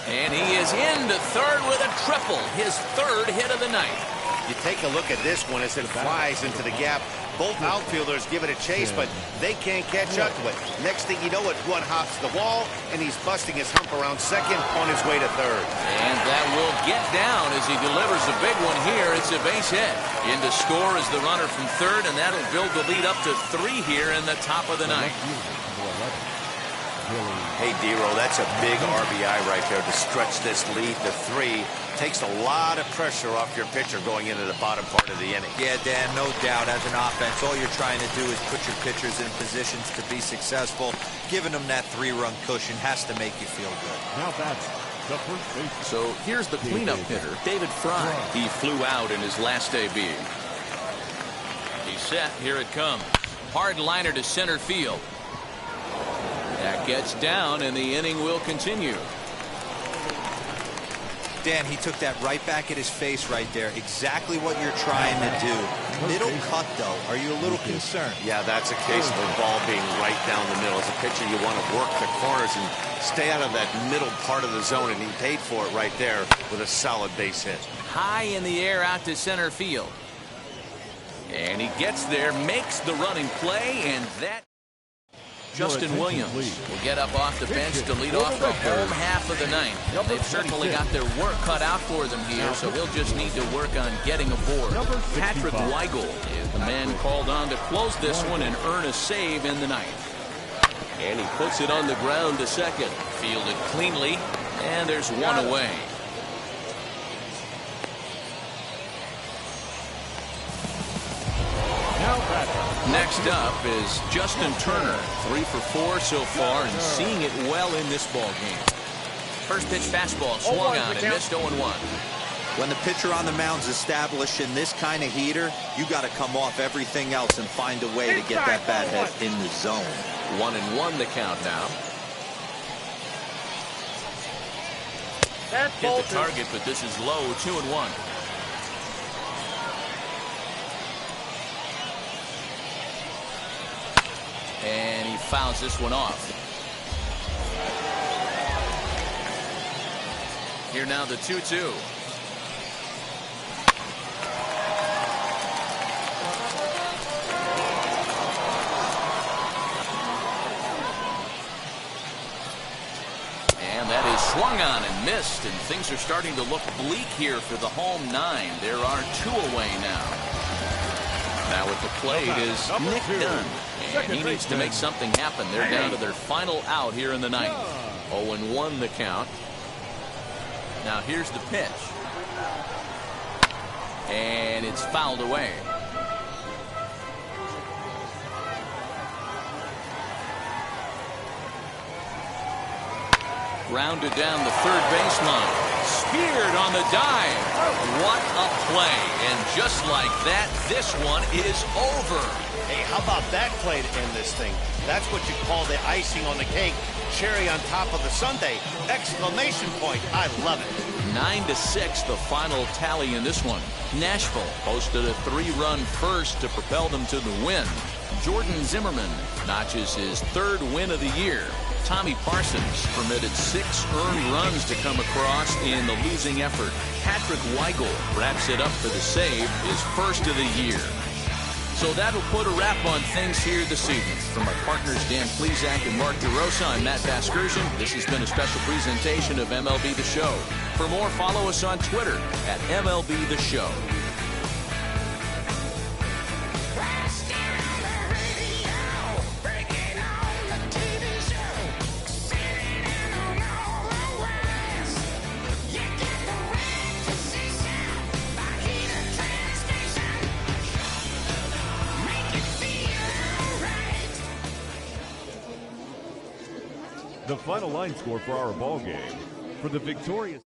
A: And he is into third with a triple, his third hit of the night.
B: You take a look at this one as it flies into the gap. Both outfielders give it a chase, but they can't catch up to it. Next thing you know, it one hops the wall, and he's busting his hump around second on his way to third.
A: And that will get down as he delivers a big one here. It's a base hit. In to score is the runner from third, and that'll build the lead up to 3 here in the top of the ninth.
C: Hey, Dero, that's a big RBI right there to stretch this lead to 3. Takes a lot of pressure off your pitcher going into the bottom part of the inning.
D: Yeah, Dan, no doubt. As an offense, all you're trying to do is put your pitchers in positions to be successful. Giving them that 3-run cushion has to make you feel good.
F: Now that's the first base.
A: So here's the cleanup hitter, David Fry. He flew out in his last AB. He's set. Here it comes. Hard liner to center field. That gets down, and the inning will continue.
D: Dan, he took that right back at his face right there. Exactly what you're trying to do. Middle cut, though. Are you a little concerned?
C: Yeah, that's a case of the ball being right down the middle. As a pitcher, you want to work the corners and stay out of that middle part of the zone, and he paid for it right there with a solid base hit.
A: High in the air out to center field. And he gets there, makes the running play, and that... Justin Williams will get up off the bench to lead off the home half of the ninth. They've certainly got their work cut out for them here, so he'll just need to work on getting aboard. Patrick Weigel is the man called on to close this one and earn a save in the ninth. And he puts it on the ground to second. Fielded cleanly, and there's one away. Next up is Justin Turner, 3 for 4 so far and seeing it well in this ball game. First pitch fastball swung on and missed 0-1.
D: When the pitcher on the mound's establishing this kind of heater, you got to come off everything else and find a way to get that bat head in the zone.
A: 1-1 the count now. Hit the target, but this is low. 2-1. And he fouls this one off. Here now the 2-2. And that is swung on and missed, and things are starting to look bleak here for the home 9. There are 2 away now. Now at the plate is Nick Dunn. And he needs to make something happen. They're down to their final out here in the ninth. 0-1 the count. Now here's the pitch. And it's fouled away. Grounded down the third baseline. Speared on the dive. What a play. And just like that, this one is over.
B: Hey, how about that play to end this thing? That's what you call the icing on the cake. Cherry on top of the sundae. Exclamation point. I love it.
A: 9-6 the final tally in this one. Nashville posted a 3-run first to propel them to the win. Jordan Zimmerman notches his 3rd win of the year. Tommy Parsons permitted 6 earned runs to come across in the losing effort. Patrick Weigel wraps it up for the save, his 1st of the year. So that'll put a wrap on things here this evening. From my partners Dan Plesac and Mark DeRosa, I'm Matt Vasgersian. This has been a special presentation of MLB The Show. For more, follow us on Twitter at MLB The Show.
F: The final line score for our ball game. For the victorious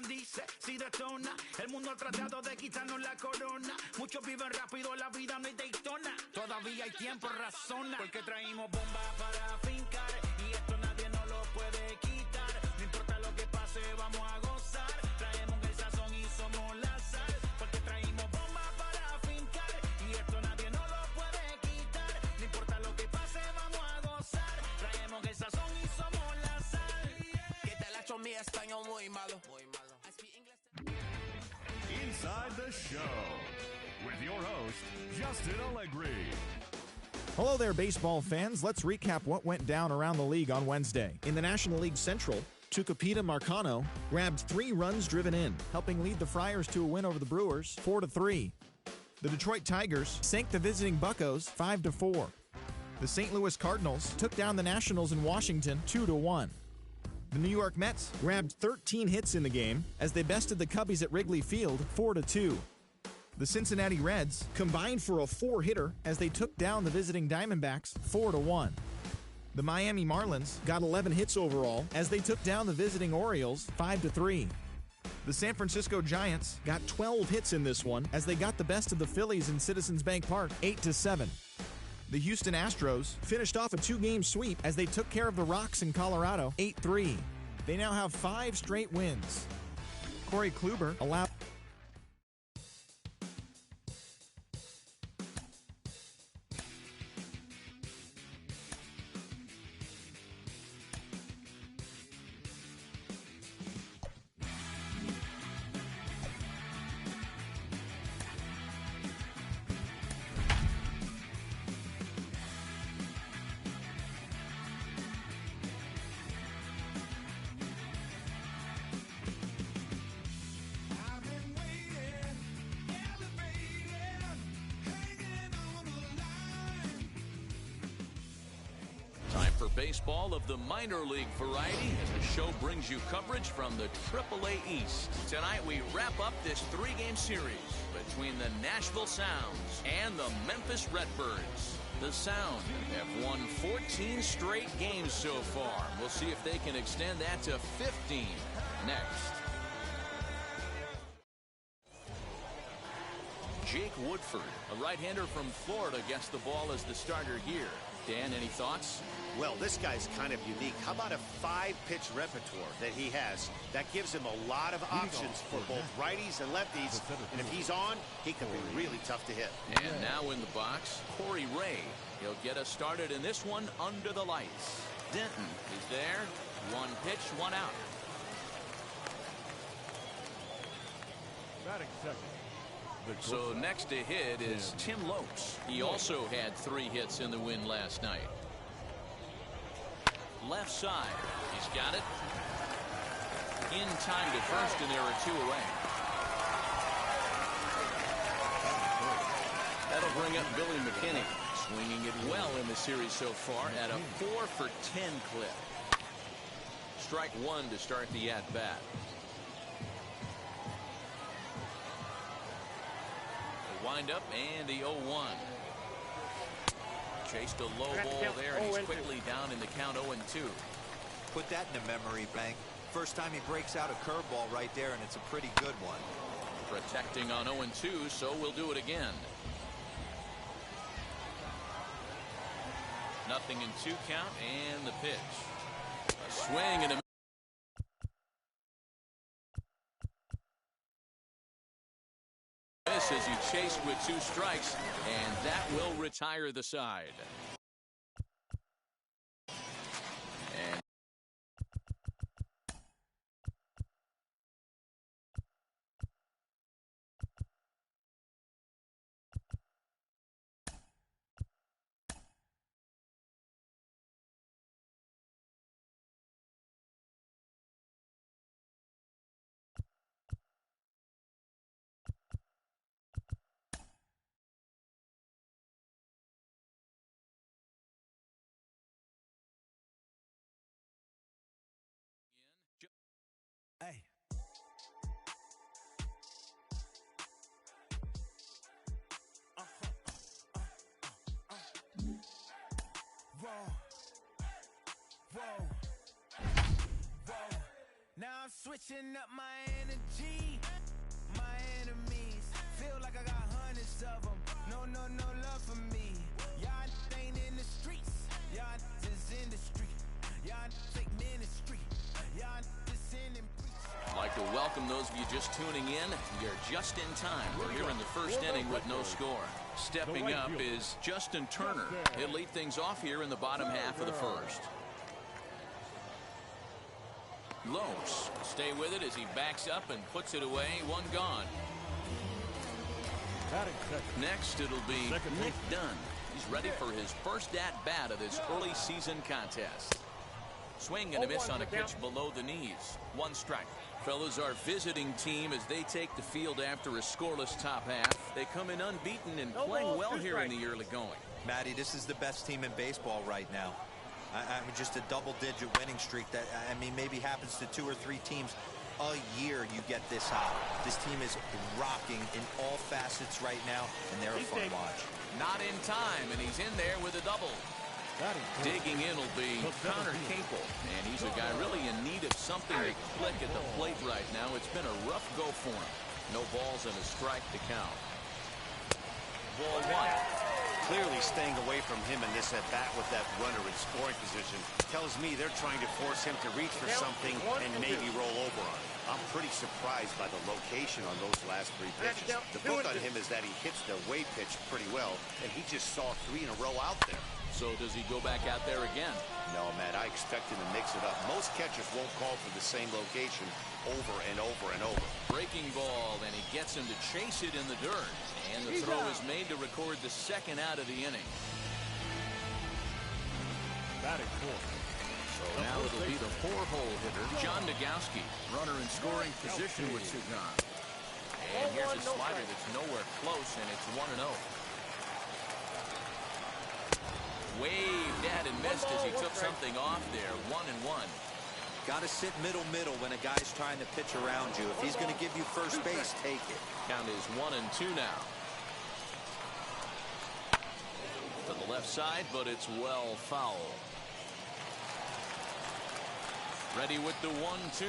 H: dice, si detona. El mundo ha tratado de quitarnos la corona. Muchos viven rápido, la vida no es Daytona. Todavía hay tiempo, razona. Porque traímos bombas para fincar. Y esto nadie nos lo puede quitar. No importa lo que pase, vamos a gozar. Traemos el sazón y somos la sal. Porque traímos bombas para fincar. Y esto nadie nos lo puede quitar. No importa lo que pase, vamos a gozar. Traemos el sazón y somos la sal. Que te la echo mi español muy malo.
F: Inside the Show with your host, Justin Allegri.
I: Hello there, baseball fans. Let's recap what went down around the league on Wednesday. In the National League Central, Tucupita Marcano grabbed 3 runs driven in, helping lead the Friars to a win over the Brewers 4-3. The Detroit Tigers sank the visiting Buccos 5-4. The St. Louis Cardinals took down the Nationals in Washington 2-1. The New York Mets grabbed 13 hits in the game as they bested the Cubbies at Wrigley Field 4-2. The Cincinnati Reds combined for a 4-hitter as they took down the visiting Diamondbacks 4-1. The Miami Marlins got 11 hits overall as they took down the visiting Orioles 5-3. The San Francisco Giants got 12 hits in this one as they got the best of the Phillies in Citizens Bank Park 8-7. The Houston Astros finished off a 2-game sweep as they took care of the Rocks in Colorado 8-3. They now have 5 straight wins. Corey Kluber allowed
A: For baseball of the minor league variety, as the show brings you coverage from the AAA East. Tonight we wrap up this 3-game series between the Nashville Sounds and the Memphis Redbirds. The Sound have won 14 straight games so far. We'll see if they can extend that to 15 next. Jake Woodford, a right-hander from Florida, gets the ball as the starter here. Dan, any thoughts?
B: Well, this guy's kind of unique. How about a 5-pitch repertoire that he has? That gives him a lot of options for both righties and lefties. And if he's on, he can be really tough to hit.
A: And now in the box, Corey Ray. He'll get us started in this one under the lights. Denton is there. 1 pitch, 1 out.
F: Batting second.
A: So next to hit is Tim Lopes. He also had 3 hits in the win last night. Left side. He's got it. In time to first, and there are 2 away. That'll bring up Billy McKinney. Swinging it well in the series so far at a 4-for-10 clip. Strike 1 to start the at-bat. Wind up and the 0-1. Chased a low ball there, and he's quickly down in the count 0-2.
D: Put that in the memory bank. First time he breaks out a curveball right there, and it's a pretty good one.
A: Protecting on 0-2, so we'll do it again. Nothing in 2 count, and the pitch. A swing and a miss as he chased with 2 strikes, and that will retire the side.
H: Switching up my energy. My enemies feel like I got hundreds of them. No love for me. Y'all ain't in the streets. Y'all is in the street. Y'all take ministry. Y'all just in and preach.
A: I'd like to welcome those of you just tuning in. You're just in time. We're here in the first inning with no score. Stepping up is Justin Turner. He'll lead things off here in the bottom half of the first. Los stay with it as he backs up and puts it away. One gone. Next, it'll be Nick Dunn. He's ready for his first at-bat of this early season contest. Swing and a miss on a pitch below the knees. One strike. Fellas, our visiting team, as they take the field after a scoreless top half, they come in unbeaten and playing well here in the early going.
D: Matty, this is the best team in baseball right now. I mean, just a double-digit winning streak that, I mean, maybe happens to 2 or 3 teams a year. You get this hot. This team is rocking in all facets right now, and they're a fun watch.
A: Not in time, and he's in there with a double. Digging in will be Connor Capel, and he's a guy really in need of something to click at the plate right now. It's been a rough go for him. No balls and a strike to count.
B: Ball one. Clearly staying away from him in this at-bat with that runner in scoring position tells me they're trying to force him to reach for something and maybe roll over on it. I'm pretty surprised by the location on those last 3 pitches. The book on him is that he hits the away pitch pretty well, and he just saw 3 in a row out there.
A: So does he go back out there again?
B: No, Matt, I expect him to mix it up. Most catchers won't call for the same location over and over and over.
A: Breaking ball, and he gets him to chase it in the dirt. And the throw is made to record the second out of the inning.
F: Batting fourth.
A: So now it'll be the 4-hole hitter, John Nagowski. Runner in scoring position with Sugan. And here's a slider that's nowhere close, and it's 1-0. Waved at and missed as he took something off there. 1-1.
D: Got to sit middle when a guy's trying to pitch around you. If he's going to give you first base, take it.
A: Count is 1-2 now. To the left side, but it's well foul. Ready with the 1-2.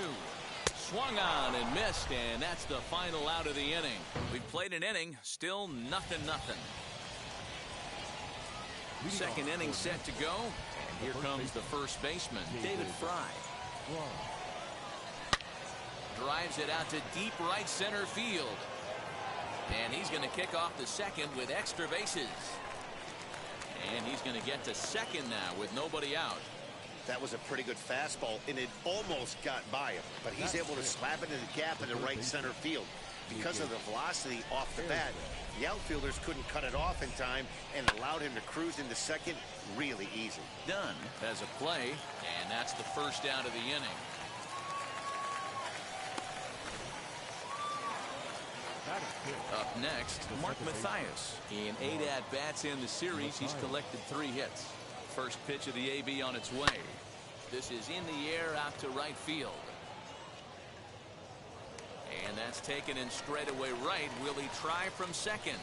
A: Swung on and missed, and that's the final out of the inning. We've played an inning, still nothing. Second inning set to go, and here comes the first baseman, David Fry. Drives it out to deep right center field. And he's going to kick off the second with extra bases. And he's going to get to second now with nobody out.
B: That was a pretty good fastball, and it almost got by him. But he's able to slap it in the gap in the right center field. Because of the velocity off the bat, the outfielders couldn't cut it off in time and allowed him to cruise into second really easy.
A: Dunn has a play, and that's the first out of the inning. Up next, Mark Mathias. In 8 at-bats in the series, he's collected 3 hits. First pitch of the AB on its way. This is in the air out to right field. And that's taken in straightaway right. Will he try from second?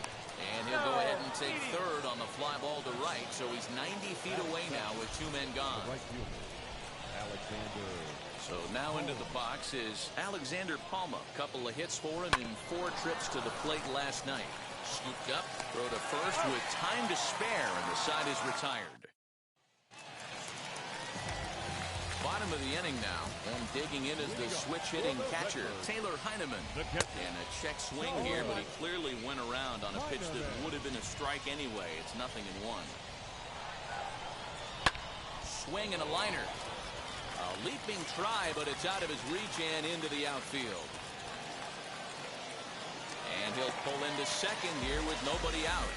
A: And he'll go ahead and take third on the fly ball to right. So he's 90 feet away now with 2 men gone.
F: Right fielder, Alexander.
A: So now into the box is Alexander Palma. Couple of hits for him in 4 trips to the plate last night. Scooped up, throw to first with time to spare, and the side is retired. Bottom of the inning now, and digging in is the switch-hitting catcher, Taylor Heineman. And a check swing here, but he clearly went around on a pitch that would have been a strike anyway. It's 0-1. Swing and a liner. A leaping try, but it's out of his reach and into the outfield. And he'll pull into second here with nobody out.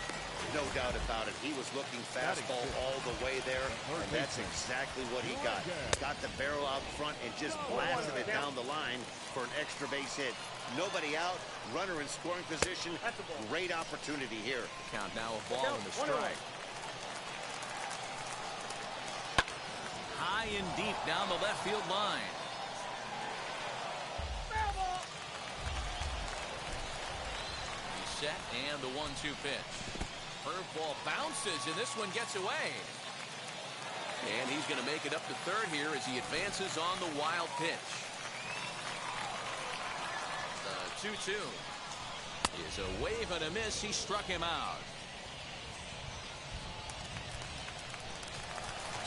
B: No doubt about it. He was looking fastball all the way there, and that's exactly what he got. Got the barrel out front and just blasted it down the line for an extra base hit. Nobody out, runner in scoring position. Great opportunity here.
A: Count now a ball and a strike. High and deep down the left field line. He's set, and the 1-2 pitch. Curveball bounces, and this one gets away. And he's going to make it up to third here as he advances on the wild pitch. 2-2. Is a wave and a miss. He struck him out.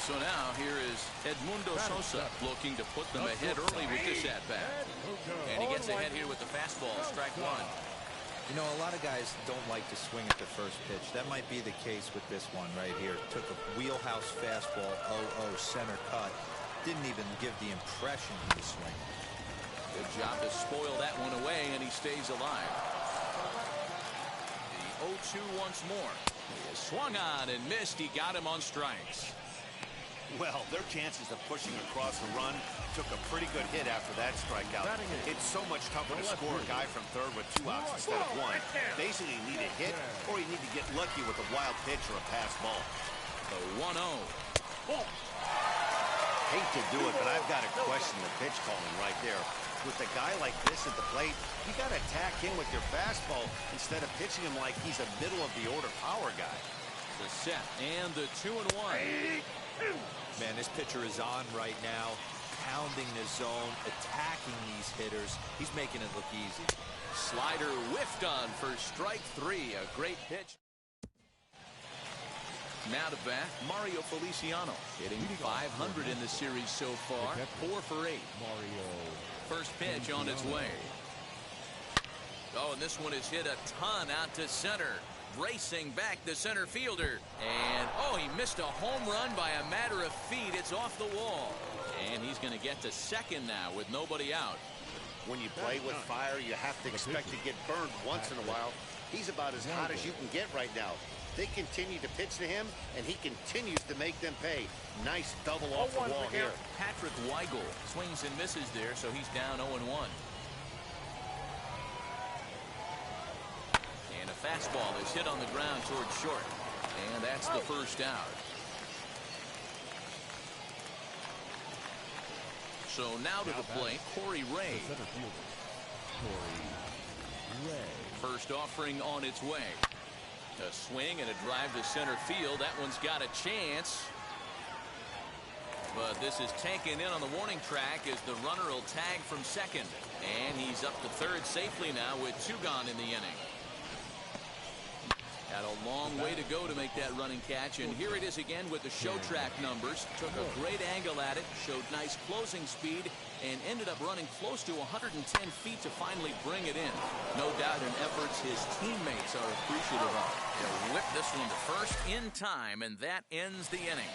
A: So now here is Edmundo Sosa looking to put them ahead early with this at-bat. And he gets ahead here with the fastball, strike one.
D: You know, a lot of guys don't like to swing at the first pitch. That might be the case with this one right here. Took a wheelhouse fastball, 0-0 center cut. Didn't even give the impression he was swinging.
A: Good job to spoil that one away, and he stays alive. The 0-2 once more. He swung on and missed. He got him on strikes.
C: Well, their chances of pushing across the run took a pretty good hit after that strikeout. It's so much tougher to score a guy from third with 2 outs instead of 1. Basically, you need a hit or you need to get lucky with a wild pitch or a pass ball.
A: The 1-0.
C: Hate to do it, but I've got to question the pitch calling right there. With a guy like this at the plate, you got to attack him with your fastball instead of pitching him like he's a middle-of-the-order power guy.
A: The set and the 2-1.
D: Man, this pitcher is on right now, pounding the zone, attacking these hitters. He's making it look easy.
A: Slider whiffed on for strike 3. A great pitch. Now to bat, Mario Feliciano, hitting .500 in the series so far, 4 for 8. First pitch on its way. Oh, and this one is hit a ton out to center. Racing back the center fielder. And, oh, he missed a home run by a matter of feet. It's off the wall. And he's going to get to second now with nobody out.
B: When you play with fire, you have to expect to get burned once in a while. He's about as hot as you can get right now. They continue to pitch to him, and he continues to make them pay. Nice double off the wall here.
A: Patrick Weigel swings and misses there, so he's down 0-1. And a fastball is hit on the ground towards short. And that's the first out. So now to the plate, Corey Ray. First offering on its way. A swing and a drive to center field. That one's got a chance. But this is taken in on the warning track as the runner will tag from second. And he's up to third safely now with 2 gone in the inning. Had a long way to go to make that running catch, and here it is again with the show track numbers. Took a great angle at it, showed nice closing speed, and ended up running close to 110 feet to finally bring it in. No doubt in efforts his teammates are appreciative of. He'll whip this one to first in time, and that ends the inning.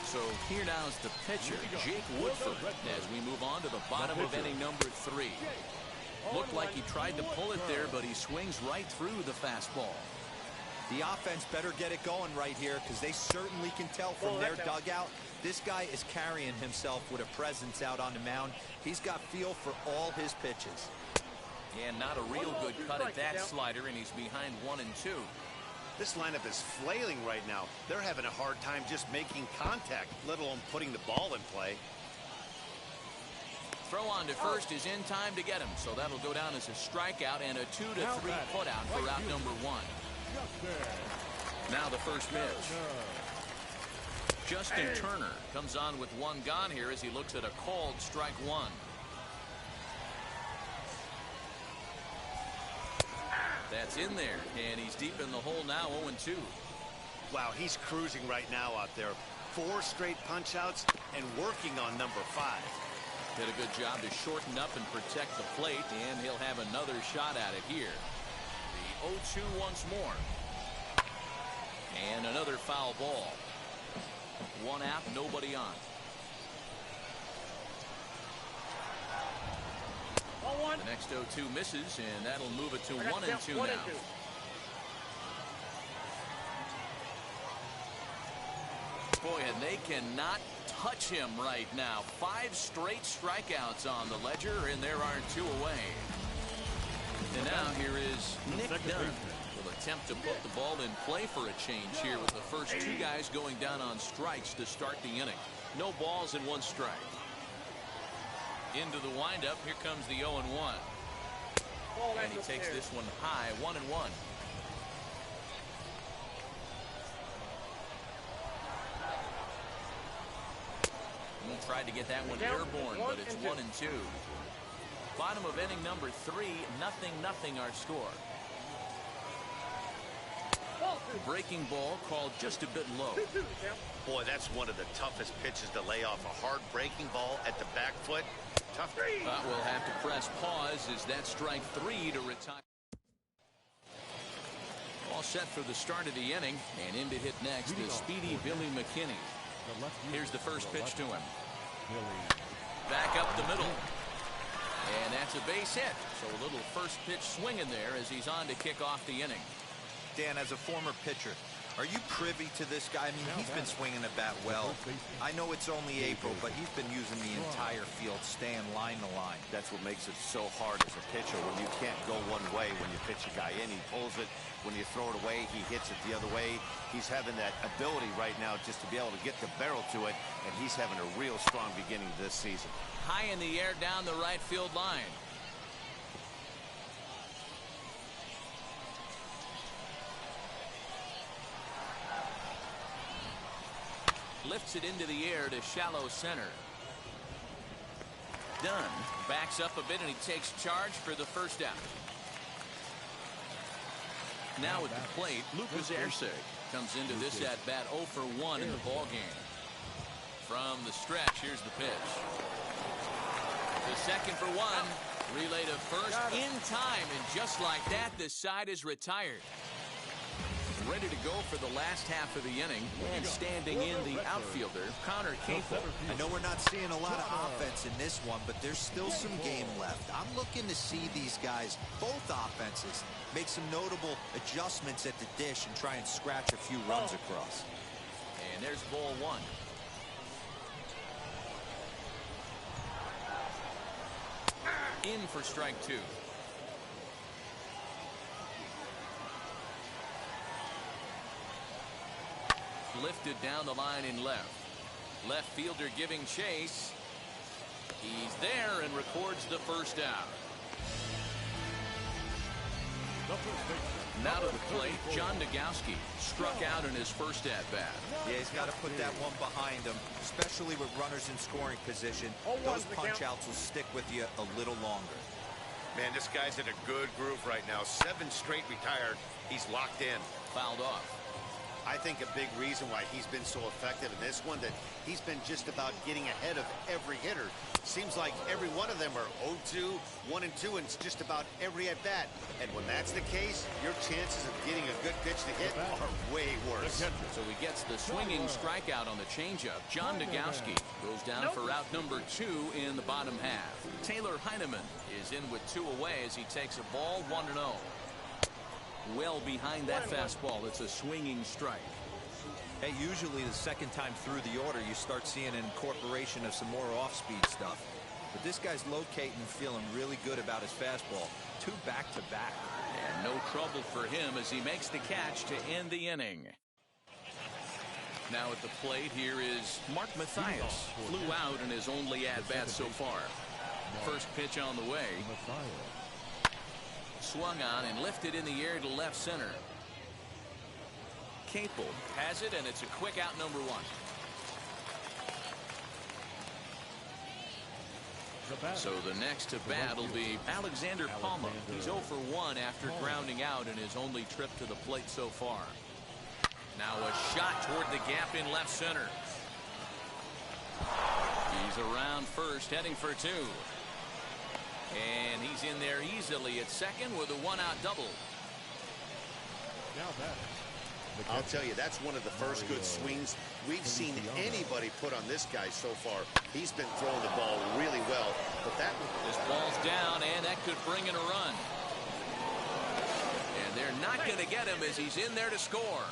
A: So here now is the pitcher, Jake Woodford, as we move on to the bottom of inning number 3. Looked like he tried to pull it there, but he swings right through the fastball.
D: The offense better get it going right here, because they certainly can tell from their dugout this guy is carrying himself with a presence out on the mound. He's got feel for all his pitches.
A: And not a real good cut at that slider, and he's behind 1 and 2.
C: This lineup is flailing right now. They're having a hard time just making contact, let alone putting the ball in play.
A: Throw on to first is in time to get him, so that'll go down as a strikeout and a 2-3 putout for out number 1. Now the first pitch. Justin Turner comes on with 1 gone here as he looks at a called strike 1. That's in there, and he's deep in the hole now, 0-2.
C: Wow, he's cruising right now out there. 4 straight punch-outs and working on number 5.
A: Did a good job to shorten up and protect the plate, and he'll have another shot at it here. The 0-2 once more. And another foul ball. 1 out, nobody on. The next 0-2 misses, and that'll move it to 1 and 2 now. Boy, and they cannot touch him right now. 5 straight strikeouts on the ledger, and there are 2 away. And now here is Nick Dunn. Will attempt to put the ball in play for a change here with the first 2 guys going down on strikes to start the inning. No balls and 1 strike. Into the windup. Here comes the 0-1. And he takes this one high, 1-1. Tried to get that one airborne, but it's 1 and 2. Bottom of inning number 3, 0-0 our score. Breaking ball called just a bit low.
B: Boy, that's one of the toughest pitches to lay off. A hard breaking ball at the back foot. Tough.
A: But we'll have to press pause as that strike 3 to retire. All set for the start of the inning, and in to hit next is speedy Billy McKinney. Here's the first pitch to him. Back up the middle. And that's a base hit. So a little first pitch swinging there as he's on to kick off the inning.
D: Dan, as a former pitcher, are you privy to this guy? I mean, he's been swinging the bat well. I know it's only April, but he's been using the entire field, staying line to line.
C: That's what makes it so hard as a pitcher when you can't go one way when you pitch a guy in. He pulls it. When you throw it away, he hits it the other way. He's having that ability right now just to be able to get the barrel to it, and he's having a real strong beginning this season.
A: High in the air down the right field line. Lifts it into the air to shallow center. Dunn backs up a bit and he takes charge for the first out. Now at the plate, Lucas Erceg comes into this at bat 0 for 1 in the ball game. From the stretch, here's the pitch. The second for 1. Relay to first in time, and just like that, the side is retired. Ready to go for the last half of the inning, and standing in the outfielder, Connor Capel.
D: I know we're not seeing a lot of offense in this one, but there's still some game left. I'm looking to see these guys, both offenses, make some notable adjustments at the dish and try and scratch a few runs across.
A: And there's ball 1. In for strike 2. Lifted down the line in left. Left fielder giving chase. He's there and records the first out. Now to the plate, John Nagowski struck out in his first at-bat.
D: Yeah, he's got to put that one behind him, especially with runners in scoring position. Those punch-outs will stick with you a little longer.
C: Man, this guy's in a good groove right now. 7 straight retired. He's locked in.
A: Fouled off.
B: I think a big reason why he's been so effective in this one, that he's been just about getting ahead of every hitter. Seems like every one of them are 0-2, 1-2, and it's just about every at-bat. And when that's the case, your chances of getting a good pitch to hit are way worse.
A: So he gets the swinging strikeout on the changeup. John Nagowski goes down for out number 2 in the bottom half. Taylor Heineman is in with 2 away as he takes a ball 1-0. Well behind that fastball. It's a swinging strike.
D: Hey, usually the second time through the order, you start seeing an incorporation of some more off-speed stuff. But this guy's locating and feeling really good about his fastball. 2 back-to-back.
A: And no trouble for him as he makes the catch to end the inning. Now at the plate, here is Mark Mathias. Flew out in his only at-bat so far. First pitch on the way. Swung on and lifted in the air to left center. Capel has it, and it's a quick out number 1. So the next to bat will be Alexander Palma. He's 0 for 1 after grounding out in his only trip to the plate so far. Now a shot toward the gap in left center. He's around first, heading for 2. And he's in there easily at second with a 1-out double.
B: I'll tell you, that's one of the first good swings we've seen anybody put on this guy so far. He's been throwing the ball really well, but
A: this ball's down, and that could bring in a run. And they're not going to get him as he's in there to score.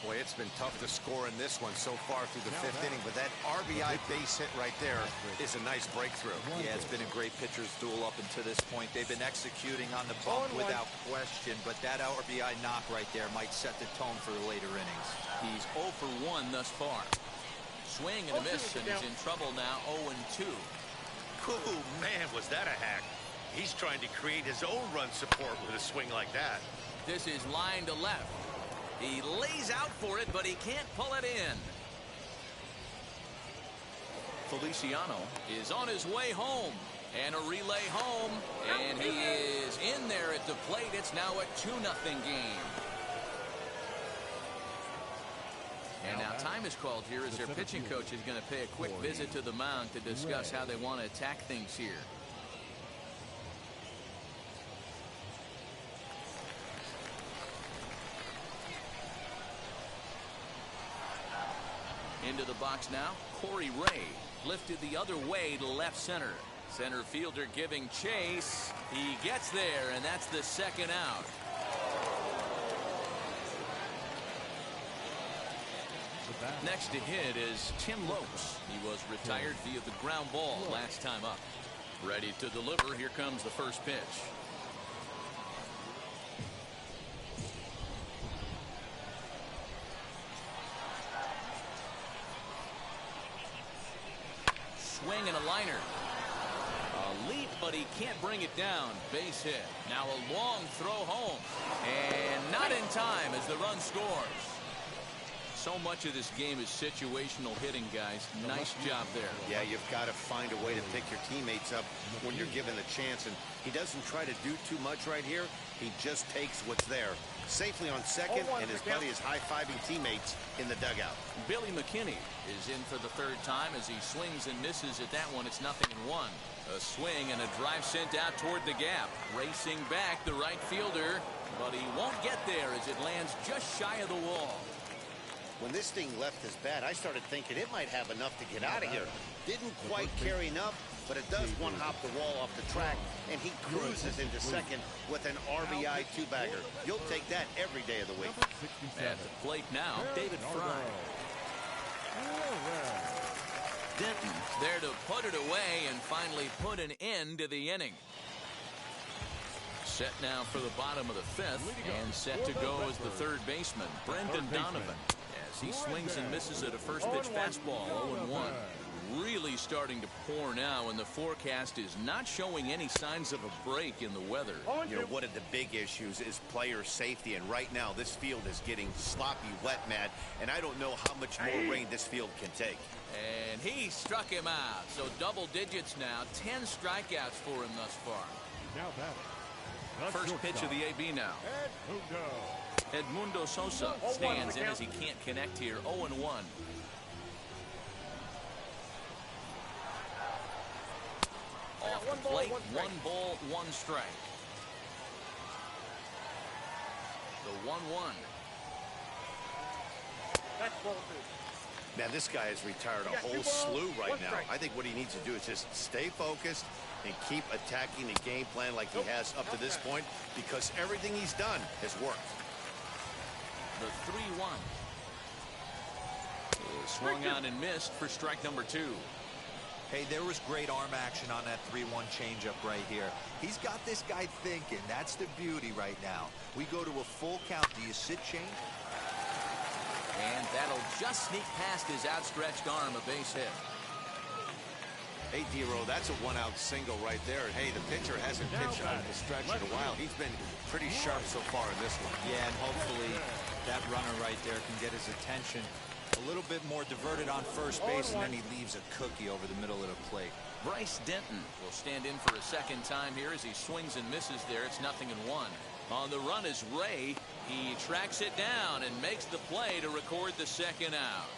C: Boy, it's been tough to score in this one so far through the 5th inning, but that RBI base hit right there is a nice breakthrough.
D: Yeah, it's been a great pitcher's duel up until this point. They've been executing on the bump without question, but that RBI knock right there might set the tone for the later innings.
A: He's 0 for 1 thus far. Swing and a miss, and he's in trouble now, 0-2.
C: Ooh, man, was that a hack. He's trying to create his own run support with a swing like that.
A: This is line to left. He lays out for it, but he can't pull it in. Feliciano is on his way home. And a relay home. And he is in there at the plate. It's now a 2-0 game. And now time is called here as their pitching coach is going to pay a quick visit to the mound to discuss how they want to attack things here. Into the box now, Corey Ray lifted the other way to left center. Center fielder giving chase. He gets there, and that's the second out. Next to hit is Tim Lopes. He was retired via the ground ball last time up. Ready to deliver. Here comes the first pitch. Swing and a liner. A leap, but he can't bring it down. Base hit. Now a long throw home. And not in time as the run scores. So much of this game is situational hitting, guys. Nice job there.
B: Yeah, you've got to find a way to pick your teammates up when you're given the chance. And he doesn't try to do too much right here. He just takes what's there. Safely on second, and his buddy is high-fiving teammates in the dugout.
A: Billy McKinney is in for the third time as he swings and misses at that one. It's 0-1. A swing and a drive sent out toward the gap. Racing back the right fielder, but he won't get there as it lands just shy of the wall.
B: When this thing left his bat, I started thinking it might have enough to get out of here. Didn't quite carry enough, but it does one-hop the wall off the track, and he cruises into second with an RBI two-bagger. You'll take that every day of the week.
A: At the plate now, David Fry. Denton there to put it away and finally put an end to the inning. Set now for the bottom of the fifth, and set to go as the third baseman, Brendan Donovan. As he swings and misses at a first pitch fastball, 0-1. Really starting to pour now, and the forecast is not showing any signs of a break in the weather.
B: You know, one of the big issues is player safety, and right now this field is getting sloppy wet, Matt, and I don't know how much more rain this field can take.
A: And he struck him out, so double digits now, 10 strikeouts for him thus far.
F: Now batting.
A: First pitch of the AB now. Edmundo Sosa stands in as he can't connect here. 0-1. Off the plate, 1 ball, 1 strike. The 1-1.
E: That's ball 2.
B: Man, this guy has retired a whole slew right now. I think what he needs to do is just stay focused and keep attacking the game plan like he has up to this point, because everything he's done has worked.
A: The 3-1. Swung on and missed for strike number 2.
D: Hey, there was great arm action on that 3-1 changeup right here. He's got this guy thinking. That's the beauty right now. We go to a full count. Do you sit change?
A: And that'll just sneak past his outstretched arm, a base hit.
B: Hey, D-Row, that's a 1-out single right there. And hey, the pitcher hasn't pitched on the stretch in a while. He's been pretty sharp so far in this one.
D: Yeah, and hopefully that runner right there can get his attention. A little bit more diverted on first base, and then he leaves a cookie over the middle of the plate.
A: Bryce Denton will stand in for a second time here as he swings and misses there. It's 0-1. On the run is Ray. He tracks it down and makes the play to record the second out.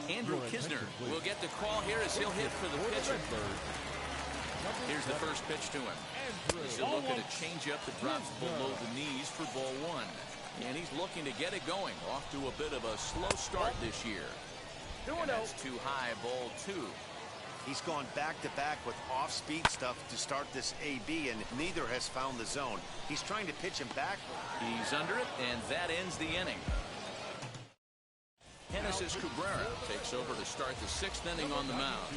A: Andrew Kisner will get the call here as he'll hit for the pitcher. Here's the first pitch to him. He's a look at a changeup that drops below the knees for ball 1. And he's looking to get it going. Off to a bit of a slow start this year. And that's too high, ball 2.
B: He's gone back-to-back with off-speed stuff to start this AB, and neither has found the zone. He's trying to pitch him back.
A: He's under it, and that ends the inning. Genesis Cabrera takes over to start the 6th inning on the mound.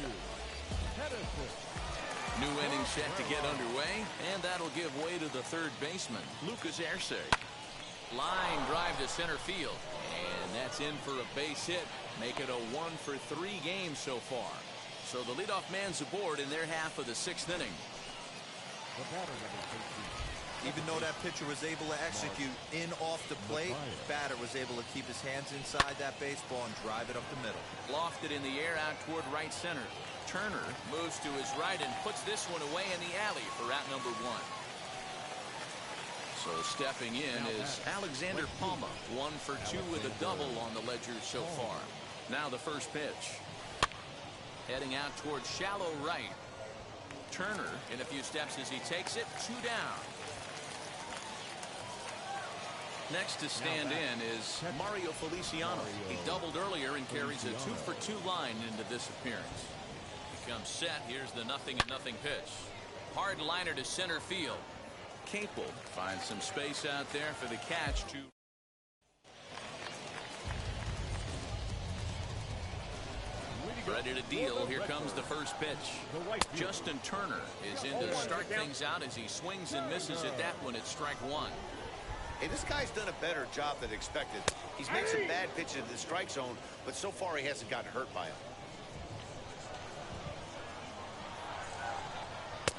A: New inning set to get underway, and that'll give way to the third baseman, Lucas Arce. Line drive to center field, and that's in for a base hit. Make it a 1-for-3 game so far. So the leadoff man's aboard in their half of the 6th inning.
D: Even though that pitcher was able to execute in off the plate, batter was able to keep his hands inside that baseball and drive it up the middle.
A: Lofted in the air out toward right center. Turner moves to his right and puts this one away in the alley for out number 1. So stepping in is Alexander Palma, 1 for 2 with a double on the ledger so far. Now the first pitch. Heading out towards shallow right. Turner in a few steps as he takes it. 2 down. Next to stand in is Mario Feliciano. He doubled earlier and carries a 2 for 2 line into this appearance. He comes set. Here's the 0-0 pitch. Hard liner to center field. Capel finds some space out there for the catch to. Ready to deal. Here comes the first pitch. Justin Turner is in to start things out as he swings and misses at that one at strike 1.
B: Hey, this guy's done a better job than expected. He's made some bad pitches in the strike zone, but so far he hasn't gotten hurt by them.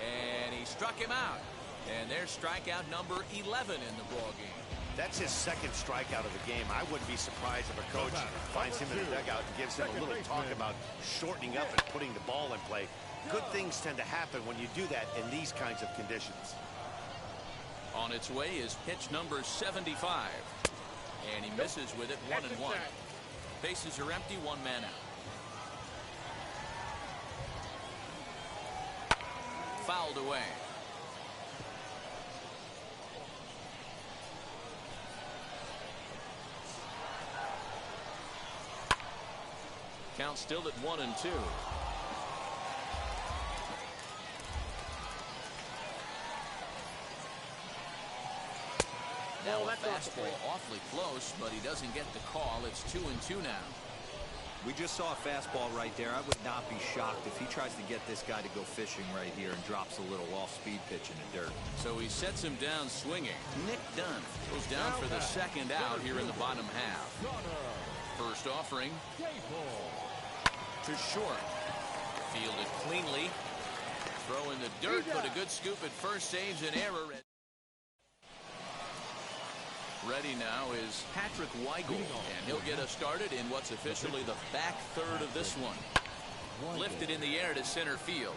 A: And he struck him out. And there's strikeout number 11 in the ball game.
B: That's his second strikeout of the game. I wouldn't be surprised if a coach finds him in the dugout and gives him a little talk about shortening up and putting the ball in play. Good things tend to happen when you do that in these kinds of conditions.
A: On its way is pitch number 75. And he misses with it 1-1. Bases are empty, 1 man out. Fouled away. Count still at 1-2. Now a fastball awfully close, but he doesn't get the call. It's 2-2 now.
D: We just saw a fastball right there. I would not be shocked if he tries to get this guy to go fishing right here and drops a little off-speed pitch in the dirt.
A: So he sets him down swinging. Nick Dunn goes down for the second out here in the bottom half. First offering to short. Fielded cleanly. Throw in the dirt, but a good scoop at first saves an error. Ready now is Patrick Weigel, and he'll get us started in what's officially the back third of this one. Lifted in the air to center field.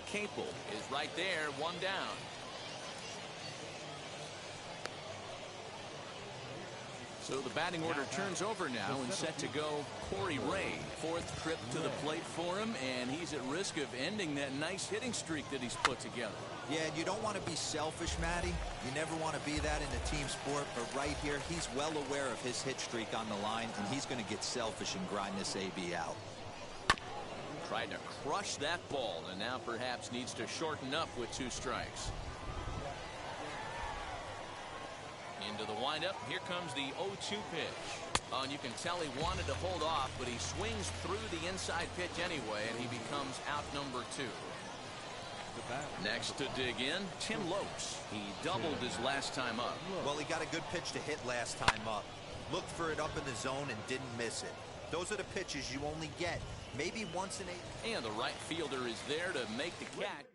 A: Capel is right there, 1 down. So the batting order turns over now and set to go Corey Ray. 4th trip to the plate for him, and he's at risk of ending that nice hitting streak that he's put together.
D: Yeah, and you don't want to be selfish, Matty. You never want to be that in a team sport, but right here, he's well aware of his hit streak on the line, and he's going to get selfish and grind this AB out.
A: Tried to crush that ball, and now perhaps needs to shorten up with 2 strikes. Into the windup. Here comes the 0-2 pitch. Oh, and you can tell he wanted to hold off, but he swings through the inside pitch anyway, and he becomes out number 2. Next to dig in, Tim Lopes. He doubled his last time up.
D: Well, he got a good pitch to hit last time up. Looked for it up in the zone and didn't miss it. Those are the pitches you only get maybe once in a...
A: And the right fielder is there to make the catch.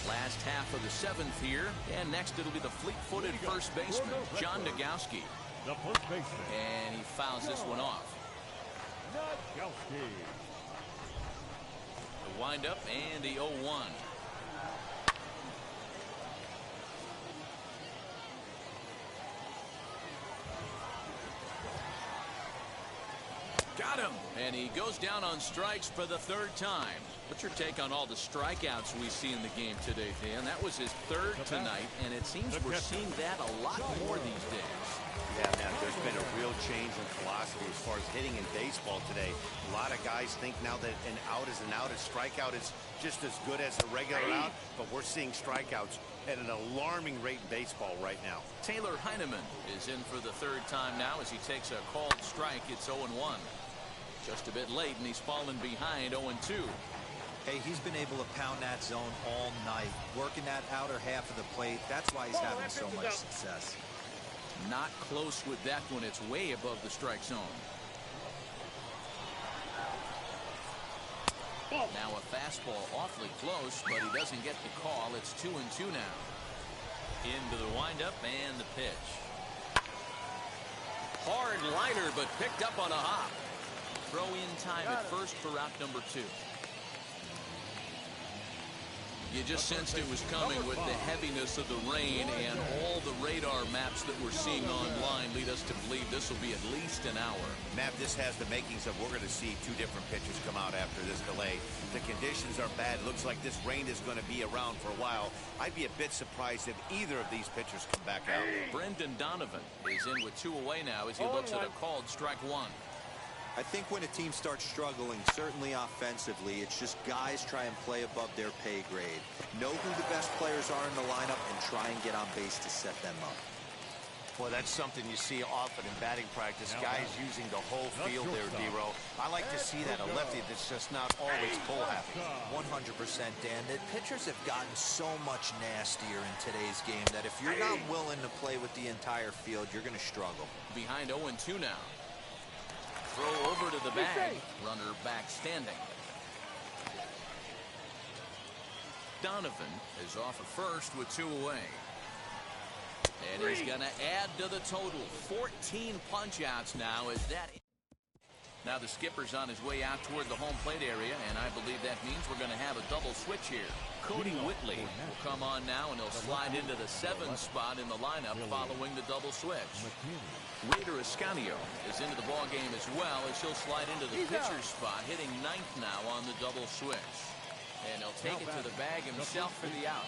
A: Last half of the 7th here, and next it'll be the fleet-footed first baseman, John Nagowski.
F: The first baseman.
A: And he fouls this one off.
F: Nagowski.
A: The windup and the 0-1. Got him! And he goes down on strikes for the 3rd time. What's your take on all the strikeouts we see in the game today, Dan? That was his 3rd tonight, and it seems we're seeing that a lot more these days.
B: Yeah, man, there's been a real change in philosophy as far as hitting in baseball today. A lot of guys think now that an out is an out, a strikeout is just as good as a regular out, but we're seeing strikeouts at an alarming rate in baseball right now.
A: Taylor Heineman is in for the 3rd time now as he takes a called strike. It's 0-1. Just a bit late, and he's fallen behind 0-2.
D: Hey, he's been able to pound that zone all night, working that outer half of the plate. That's why he's having so much success.
A: Not close with that one. It's way above the strike zone. Now a fastball awfully close, but he doesn't get the call. It's 2-2 now. Into the windup and the pitch. Hard liner, but picked up on a hop. Throw in time at first for out number 2. You just sensed it was coming with the heaviness of the rain, and all the radar maps that we're seeing online lead us to believe this will be at least an hour.
C: Matt, this has the makings of we're going to see 2 different pitchers come out after this delay. The conditions are bad. Looks like this rain is going to be around for a while. I'd be a bit surprised if either of these pitchers come back out.
A: Brendan Donovan is in with 2 away now as he looks at a called strike 1.
D: I think when a team starts struggling, certainly offensively, it's just guys try and play above their pay grade. Know who the best players are in the lineup and try and get on base to set them up.
C: Boy, that's something you see often in batting practice. Guys using the whole field there, D-Row. I like to see that. A lefty that's just not always pull happy.
D: 100%, Dan. The pitchers have gotten so much nastier in today's game that if you're not willing to play with the entire field, you're going to struggle.
A: Behind 0-2 now. Throw over to the bag. Runner back standing. Donovan is off at first with 2 away. And he's going to add to the total. 14 punch-outs now as that. Now the skipper's on his way out toward the home plate area, and I believe that means we're going to have a double switch here. Cody Whitley will come on now, and he'll slide into the 7th spot in the lineup following the double switch. Raider Escanio is into the ball game as well, as he'll slide into the pitcher's spot, hitting 9th now on the double switch. And he'll take it to the bag himself for the out.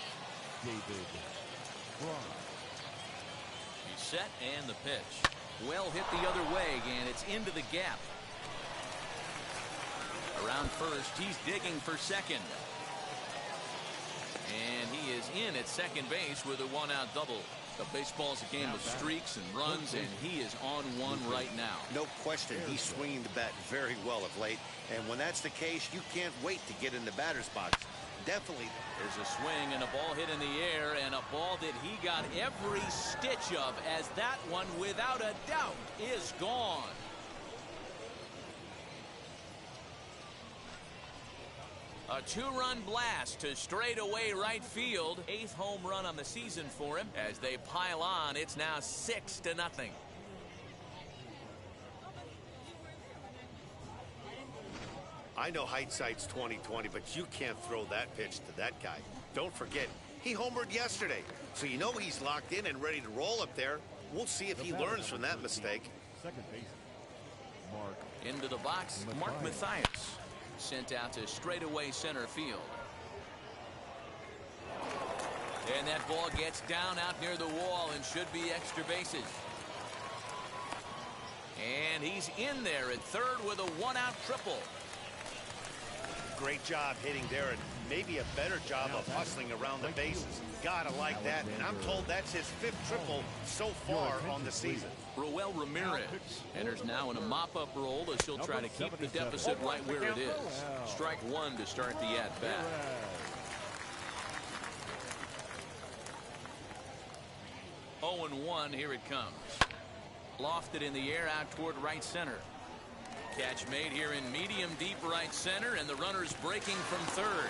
A: He's set, and the pitch. Well hit the other way, and it's into the gap. Around first, he's digging for second. And he is in at second base with a 1-out double. The baseball's a game of streaks and runs, and he is on one right now.
B: No question, he's swinging the bat very well of late. And when that's the case, you can't wait to get in the batter's box. Definitely.
A: There's a swing and a ball hit in the air, and a ball that he got every stitch of, as that one, without a doubt, is gone. A 2-run blast to straightaway right field. 8th home run on the season for him. As they pile on, it's now 6-0.
B: I know hindsight's 20/20, but you can't throw that pitch to that guy. Don't forget, he homered yesterday, so you know he's locked in and ready to roll up there. We'll see if he learns from that mistake.
F: Second base, Mark.
A: Into the box, Mark Mathias. Sent out to straightaway center field. And that ball gets down out near the wall and should be extra bases. And he's in there at third with a 1-out triple.
B: Great job hitting there, and maybe a better job of hustling around the bases. Gotta like that, and I'm told that's his 5th triple so far on the season.
A: Roel Ramirez enters now in a mop-up role as he'll try to keep the deficit right where it is. Strike 1 to start the at-bat. 0-1, here it comes. Lofted in the air out toward right center. Catch made here in medium deep right center, and the runner's breaking from third.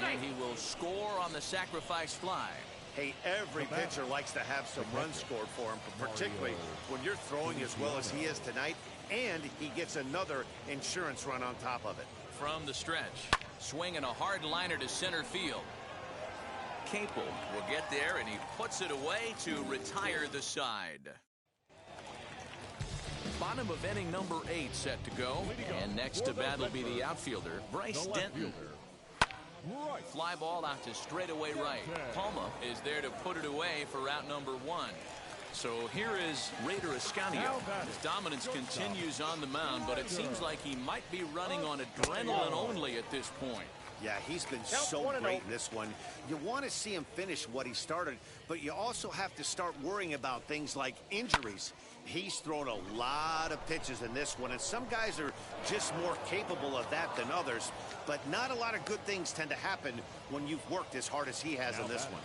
A: And he will score on the sacrifice fly.
B: Hey, every pitcher likes to have some runs scored for him, particularly when you're throwing as well as he is tonight, and he gets another insurance run on top of it.
A: From the stretch, swinging a hard liner to center field. Capel will get there, and he puts it away to retire the side. Bottom of inning number 8 set to go, and next to bat will be the outfielder, Bryce Denton. Fly ball out to straightaway right. Palma is there to put it away for route number 1. So here is Raider Escanio. His dominance continues on the mound, but it seems like he might be running on adrenaline only at this point.
B: Yeah, he's been so great in this one. You want to see him finish what he started, but you also have to start worrying about things like injuries. He's thrown a lot of pitches in this one, and some guys are just more capable of that than others, but not a lot of good things tend to happen when you've worked as hard as he has in this one.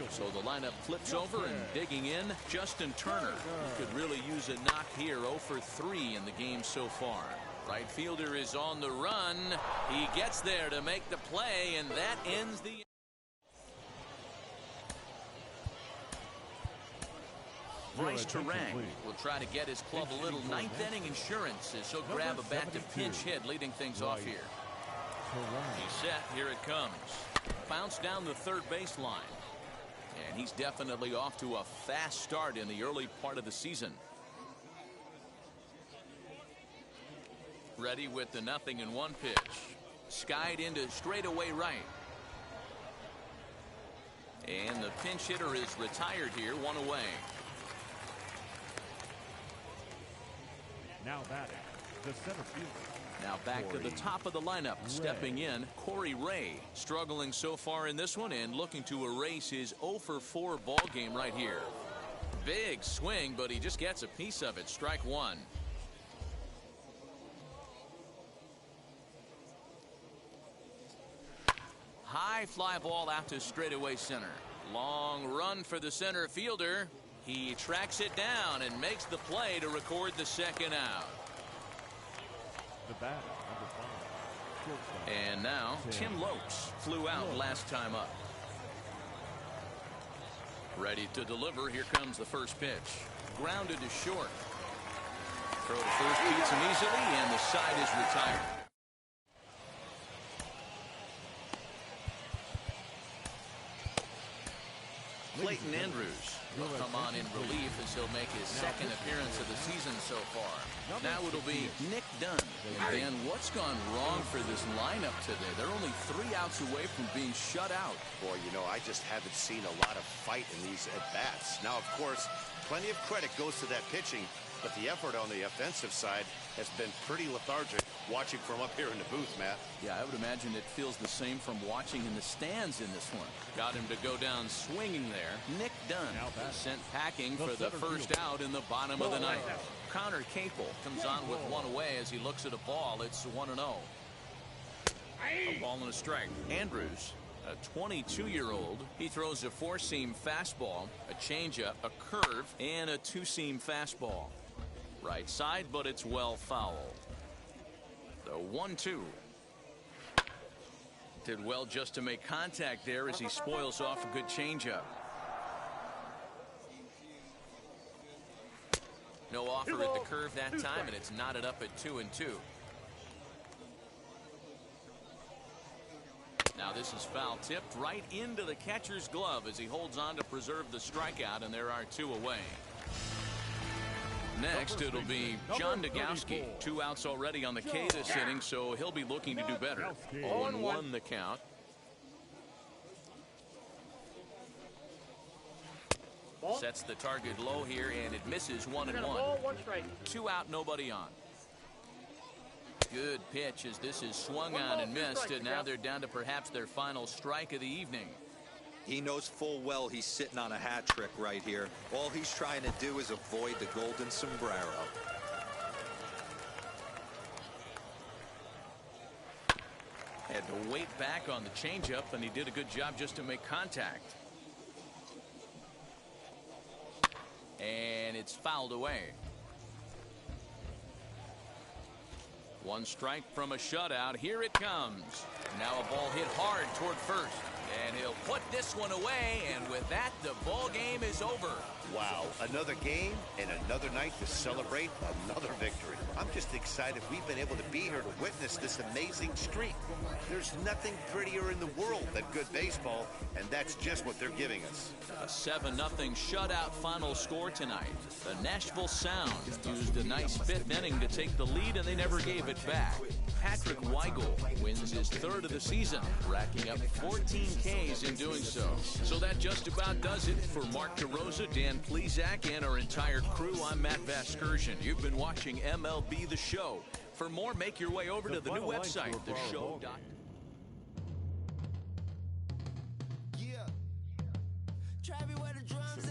A: So the lineup flips over, and digging in, Justin Turner. He could really use a knock here. 0 for 3 in the game so far. Right fielder is on the run. He gets there to make the play, and that ends the... Bryce Terang will try to get his club a little ninth-inning insurance as he'll grab a bat to pinch hit, leading things off here. He's set. Here it comes. Bounce down the third baseline. And he's definitely off to a fast start in the early part of the season. Ready with the 0-1 pitch. Skied into straightaway right. And the pinch hitter is retired here, one away.
F: Now batting, the center fielder.
A: Now back to the top of the lineup. Stepping in, Corey Ray. Struggling so far in this one and looking to erase his 0-for-4 ball game right here. Big swing, but he just gets a piece of it. Strike one. High fly ball out to straightaway center. Long run for the center fielder. He tracks it down and makes the play to record the second out.
F: The batter, number 5.
A: And now Tim Lopes flew out last time up. Ready to deliver. Here comes the first pitch. Grounded to short. Throw to first beats him easily, and the side is retired. Clayton Andrews will come on in relief as he'll make his second appearance of the season so far. Now it'll be Nick Dunn. And Dan, what's gone wrong for this lineup today? They're only 3 outs away from being shut out.
B: Boy, you know, I just haven't seen a lot of fight in these at-bats. Now, of course, plenty of credit goes to that pitching, but the effort on the offensive side has been pretty lethargic. Watching from up here in the booth, Matt.
A: Yeah, I would imagine it feels the same from watching in the stands in this one. Got him to go down swinging there. Nick Dunn is sent packing for the first out in the bottom of the ninth. Connor Capel comes on with one away as he looks at a ball. It's 1-0. A ball and a strike. Andrews, a 22-year-old. He throws a 4-seam fastball, a changeup, a curve, and a 2-seam fastball. Right side, but it's well fouled. The 1-2. Did well just to make contact there as he spoils off a good changeup. No offer at the curve that time, and it's knotted up at 2-2. Now this is foul tipped right into the catcher's glove as he holds on to preserve the strikeout, and there are 2 away. Next, it'll be John Nagowski. 2 outs already on the K this inning, so he'll be looking to do better. 0-1 the count. Sets the target low here, and it misses 1-1. 2 out, nobody on. Good pitch as this is swung on and missed, and now they're down to perhaps their final strike of the evening.
D: He knows full well he's sitting on a hat trick right here. All he's trying to do is avoid the golden sombrero.
A: Had to wait back on the changeup, and he did a good job just to make contact. And it's fouled away. 1 strike from a shutout. Here it comes. Now a ball hit hard toward first. And he'll put this one away, and with that, the ball game is over.
B: Wow, another game and another night to celebrate another victory. I'm just excited we've been able to be here to witness this amazing streak. There's nothing prettier in the world than good baseball, and that's just what they're giving us.
A: A 7-0 shutout final score tonight. The Nashville Sound used a nice 5th inning to take the lead, and they never gave it back. Patrick Weigel wins his 3rd of the season, racking up 14 Ks in doing so. So that just about does it for Mark DeRosa, Dan Plezak, and our entire crew. I'm Matt Vasgersian. You've been watching MLB The Show. For more, make your way over to the new website, theshow.com.
H: Yeah. Try me where the drums